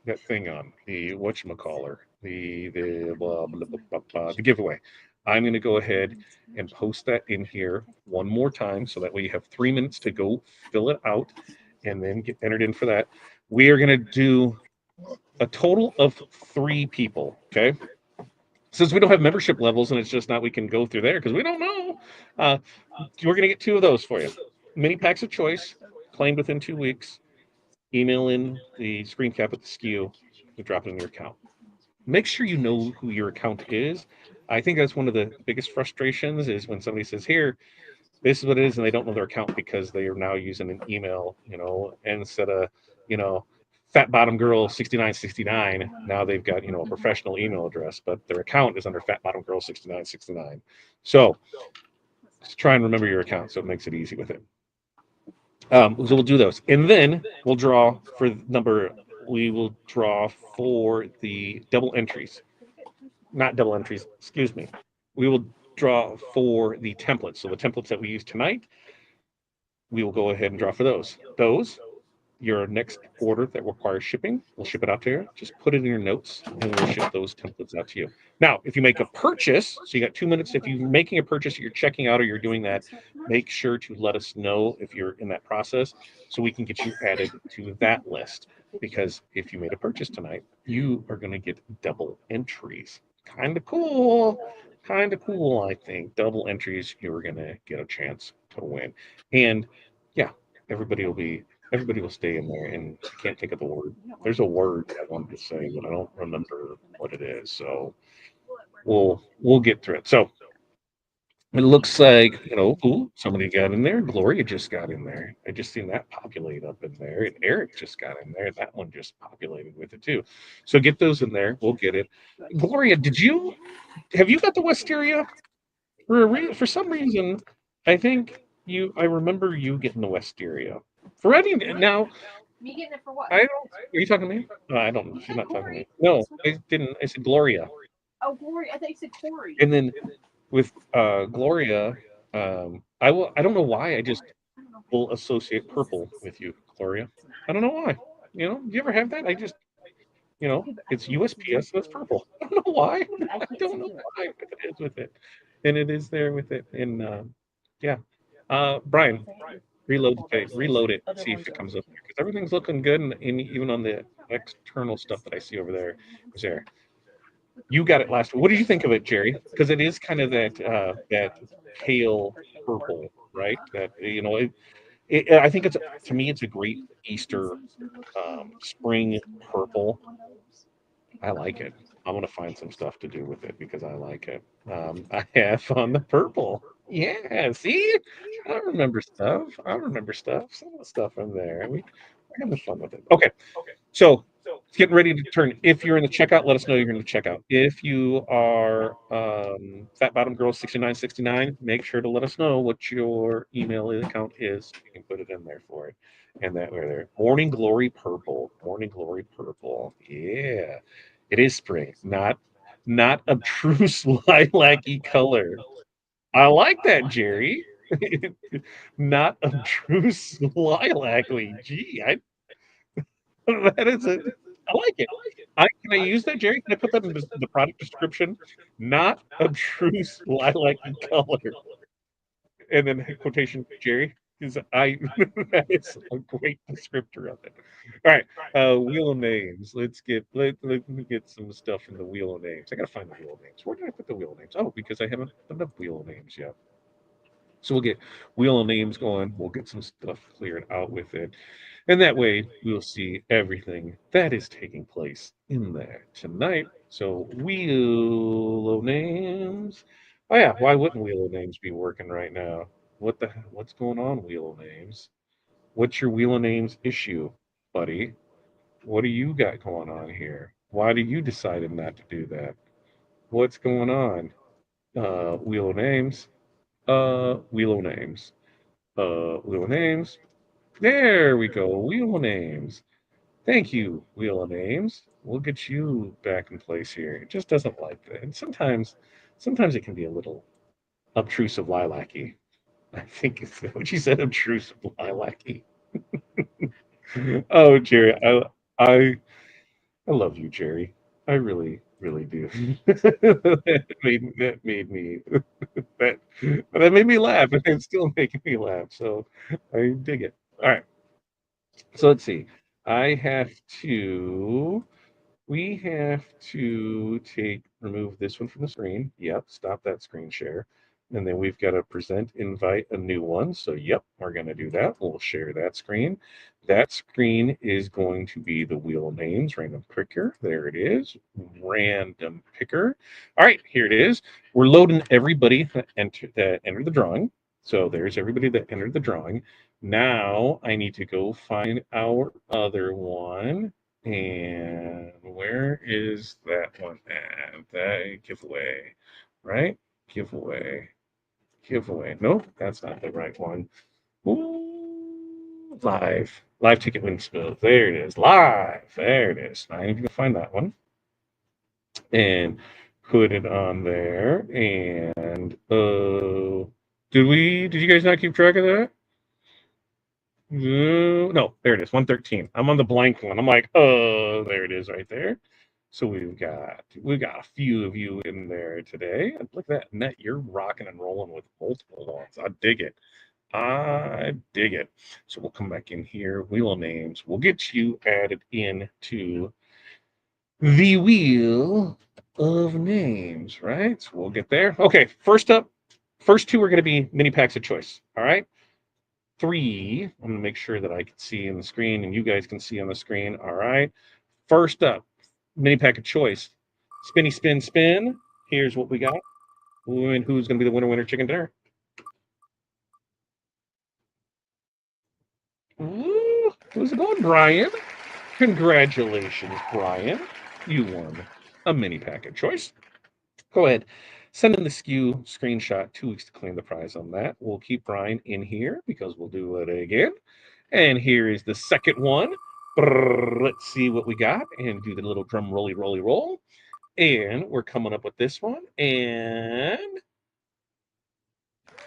that thing on the whatchamacallit, the blah, blah, blah, blah, blah, the giveaway. I'm gonna go ahead and post that in here one more time so that way you have 3 minutes to go fill it out and then get entered in for that. We are gonna do a total of 3 people. Okay, since we don't have membership levels and it's just not we can go through there because we don't know. Uh, we're going to get 2 of those for you. Mini packs of choice, claimed within 2 weeks. Email in the screen cap with the SKU to drop it in your account. Make sure you know who your account is. I think that's one of the biggest frustrations is when somebody says, "Here, this is what it is," and they don't know their account because they are now using an email, instead of, you know, Fat Bottom Girl 6969. Now they've got, a professional email address, but their account is under Fat Bottom Girl 6969. So just try and remember your account so it makes it easy with it. So we'll do those, and then we'll draw for number. We will draw for the double entries, not double entries. Excuse me. We will draw for the templates. So the templates that we use tonight, we will go ahead and draw for those. Your next order that requires shipping, we'll ship it out to you. Just put it in your notes, and we'll ship those templates out to you. Now, if you make a purchase, so you got 2 minutes. If you're making a purchase, you're checking out, or you're doing that, make sure to let us know if you're in that process, so we can get you added to that list. Because if you made a purchase tonight, you are going to get double entries. Kind of cool. Kind of cool, I think. Double entries, you're going to get a chance to win. And yeah, everybody will stay in there, and I can't think of the word. There's a word I wanted to say, but I don't remember what it is. So we'll get through it. So it looks like, ooh, somebody got in there. Gloria just got in there. I just seen that populate up in there, and Eric just got in there. That one just populated with it too. So get those in there. We'll get it. Gloria, have you got the Wisteria? For some reason, I think I remember you getting the Wisteria. For any now, Me getting it for what? I don't. Are you talking to me? No, I don't. She's not talking to me. No, I didn't. I said Gloria. Oh, Corey. I thought you said Corey. And then with Gloria, I will. I don't know why. I just will associate purple with you, Gloria. I don't know why. Do you ever have that? It's USPS, so it's purple. I don't know why. I don't know why, but it is with it, and it is there with it. And yeah, Brian, reload it, see if it comes up there because everything's looking good, and even on the external stuff that I see over there is there. You got it last week. What did you think of it, Jerry? Because it is kind of that pale purple, right? That I think to me it's a great Easter spring purple. I like it. I'm gonna find some stuff to do with it because I like it. I have on the purple. Yeah, see, I remember stuff. I remember stuff. Some of the stuff in there. We're having fun with it. Okay, so it's getting ready to turn. If you're in the checkout, let us know you're in the checkout. If you are Fat Bottom Girl 6969, make sure to let us know what your email account is. You can put it in there for it. And that way there. Morning Glory Purple. Morning Glory Purple. Yeah. It is spring, not obtruse lilac-y color. I like that, Jerry. Not obtruse lilac-y. Gee, that is a. I like it. Can I use that, Jerry? Can I put that in the product description? Not obtruse lilac-y color, and then quotation Jerry. Because that is a great descriptor of it. All right, wheel of names. Let me get some stuff in the wheel of names. I gotta find the wheel of names. Where did I put the wheel of names? Oh, because I haven't done the wheel of names yet. So we'll get wheel of names going. We'll get some stuff cleared out with it, and that way we'll see everything that is taking place in there tonight. So wheel of names. Oh yeah, why wouldn't wheel of names be working right now? What's going on, wheel of names? What's your wheel of names issue, buddy? What do you got going on here? Why do you decided not to do that? What's going on? Wheel of names. Wheel of names. Wheel of names. There we go. Wheel of names. Thank you, Wheel of Names. We'll get you back in place here. It just doesn't like that. And sometimes it can be a little obtrusive lilac-y. I think it's what you said, obtrusive lilac-y. Oh, Jerry, I I love you, Jerry. I really, really do. That made me that that made me laugh, and it's still making me laugh. So I dig it. All right. So let's see. I have to We have to remove this one from the screen. Yep, stop that screen share. And then we've got to invite a new one. So, yep, we're going to do that. We'll share that screen. That screen is going to be the wheel of names, random picker. There it is, random picker. All right, here it is. We're loading everybody that entered the drawing. So there's everybody that entered the drawing. Now I need to go find our other one. And where is that one at? That giveaway, right? Giveaway, giveaway. Nope, that's not the right one. Ooh, live ticket win spill. There it is, live. There it is. I need to find that one and put it on there. And did you guys not keep track of that? No, there it is, 113. I'm on the blank one. I'm like, oh, there it is right there. So we got a few of you in there today. And look at that, Net, you're rocking and rolling with multiple ones. I dig it. I dig it. So we'll come back in here, wheel of names. We'll get you added into the wheel of names, right? So we'll get there. Okay, first up, first two are going to be mini packs of choice. All right. Three, I'm going to make sure that I can see on the screen and you guys can see on the screen. All right. First up, mini pack of choice. Spinny spin spin. Here's what we got. And who's going to be the winner chicken dinner? Ooh, who's it going, Brian? Congratulations, Brian. You won a mini pack of choice. Go ahead. Send in the SKU screenshot. 2 weeks to claim the prize on that. We'll keep Brian in here because we'll do it again. And here is the second one. Let's see what we got and do the little drum rolly rolly roll. And we're coming up with this one. And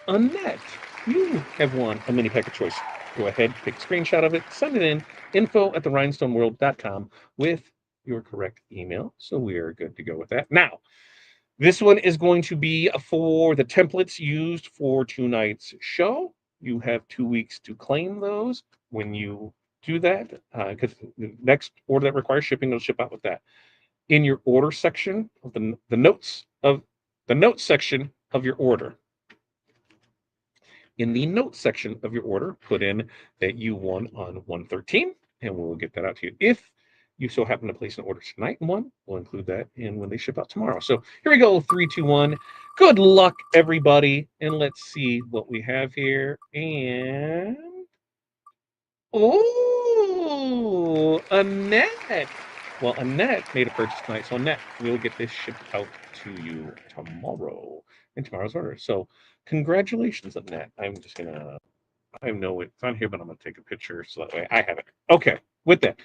Annette, you have won a mini pack of choice. Go ahead, take a screenshot of it, send it in, info@rhinestoneworld.com with your correct email. So we are good to go with that. Now, this one is going to be for the templates used for tonight's show. You have 2 weeks to claim those. When you do that, because the next order that requires shipping will ship out with that. In your order section of the notes section of your order. In the notes section of your order, put in that you won on 113, and we'll get that out to you. If you so happen to place an order tonight in one, we'll include that in when they ship out tomorrow. So here we go, 3, 2, 1. Good luck, everybody, and let's see what we have here. And oh, Annette. Well, Annette made a purchase tonight, so Annette, we'll get this shipped out to you tomorrow in tomorrow's order. So congratulations, Annette. I know it's on here, but I'm gonna take a picture so that way I have it. Okay, with that.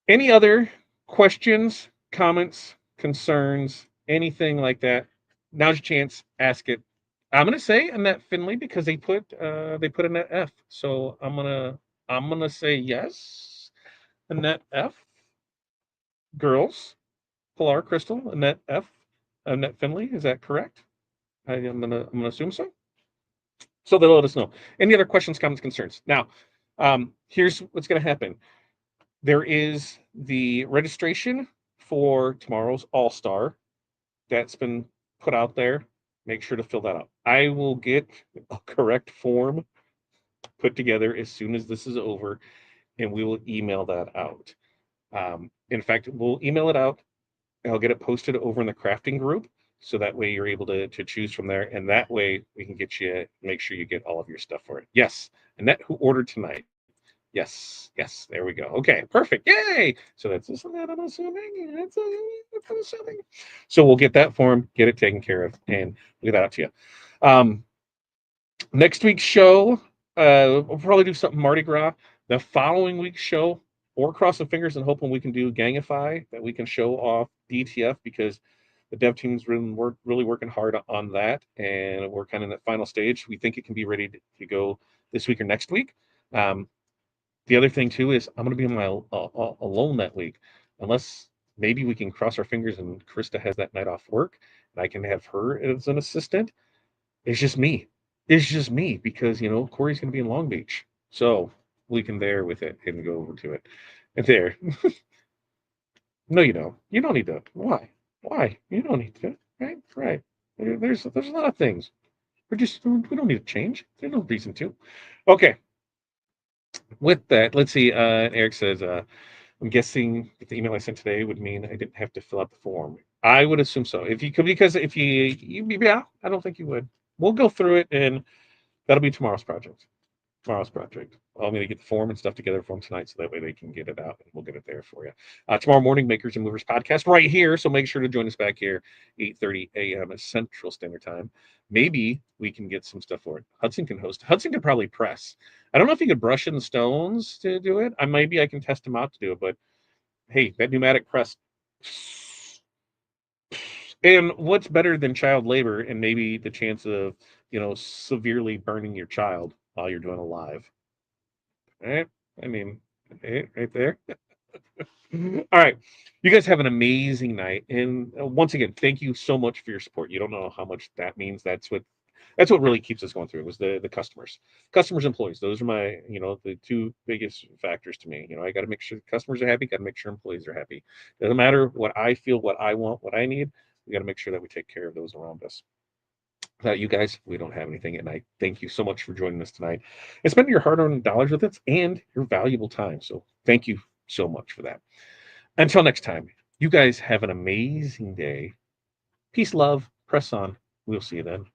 Any other questions, comments, concerns, anything like that? Now's your chance. Ask it. I'm gonna say Annette Finley because they put Annette F. So I'm gonna say yes. Annette F. Girls, Pilar Crystal, Annette F. Annette Finley. Is that correct? I'm gonna assume so. So they'll let us know. Any other questions, comments, concerns? Now, here's what's gonna happen. There is the registration for tomorrow's All Star that's been put out there. Make sure to fill that out. I will get a correct form put together as soon as this is over, and we will email that out. In fact, we'll email it out. I'll get it posted over in the crafting group, so that way you're able to choose from there, and that way we can make sure you get all of your stuff for it. Yes, Annette, who ordered tonight. Yes, yes, there we go. Okay, perfect. Yay! So that's just that I'm assuming. That's I'm assuming. So we'll get that form, get it taken care of, and we'll get that out to you. Um, Next week's show, we'll probably do something Mardi Gras. The following week's show, or crossing fingers and hoping we can do Gangify, that we can show off DTF, because the dev team's really working hard on that, and we're kind of in that final stage. We think it can be ready to go this week or next week. Um, the other thing too is I'm going to be on my alone that week, unless maybe we can cross our fingers and Krista has that night off work, and I can have her as an assistant. It's just me. It's just me because Corey's going to be in Long Beach, so we can there with it and go over to it. And there, no, you don't. You don't need to. Why? Why? You don't need to. Right? Right. There's a lot of things. We don't need to change. There's no reason to. Okay. With that, let's see. Eric says, I'm guessing that the email I sent today would mean I didn't have to fill out the form. I would assume so. If you could, because if yeah, I don't think you would. We'll go through it, and that'll be tomorrow's project. Tomorrow's project. I'm going to get the form and stuff together for them tonight, so that way they can get it out, and we'll get it there for you. Tomorrow morning, Makers and Movers podcast right here. So make sure to join us back here, 8:30 a.m. Central Standard Time. Maybe we can get some stuff for it. Hudson can host. Hudson could probably press. I don't know if he could brush in the stones to do it. Maybe I can test him out to do it, but hey, that pneumatic press. And what's better than child labor and maybe the chance of, severely burning your child while you're doing a live? Right? I mean, right there. All right. You guys have an amazing night. And once again, thank you so much for your support. You don't know how much that means. That's what really keeps us going through. It was the customers, employees. Those are my, the two biggest factors to me. I got to make sure customers are happy. Got to make sure employees are happy. Doesn't matter what I feel, what I want, what I need. We got to make sure that we take care of those around us. Without you guys, we don't have anything. And I thank you so much for joining us tonight and spending your hard-earned dollars with us and your valuable time. So thank you so much for that. Until next time, you guys have an amazing day. Peace, love, press on. We'll see you then.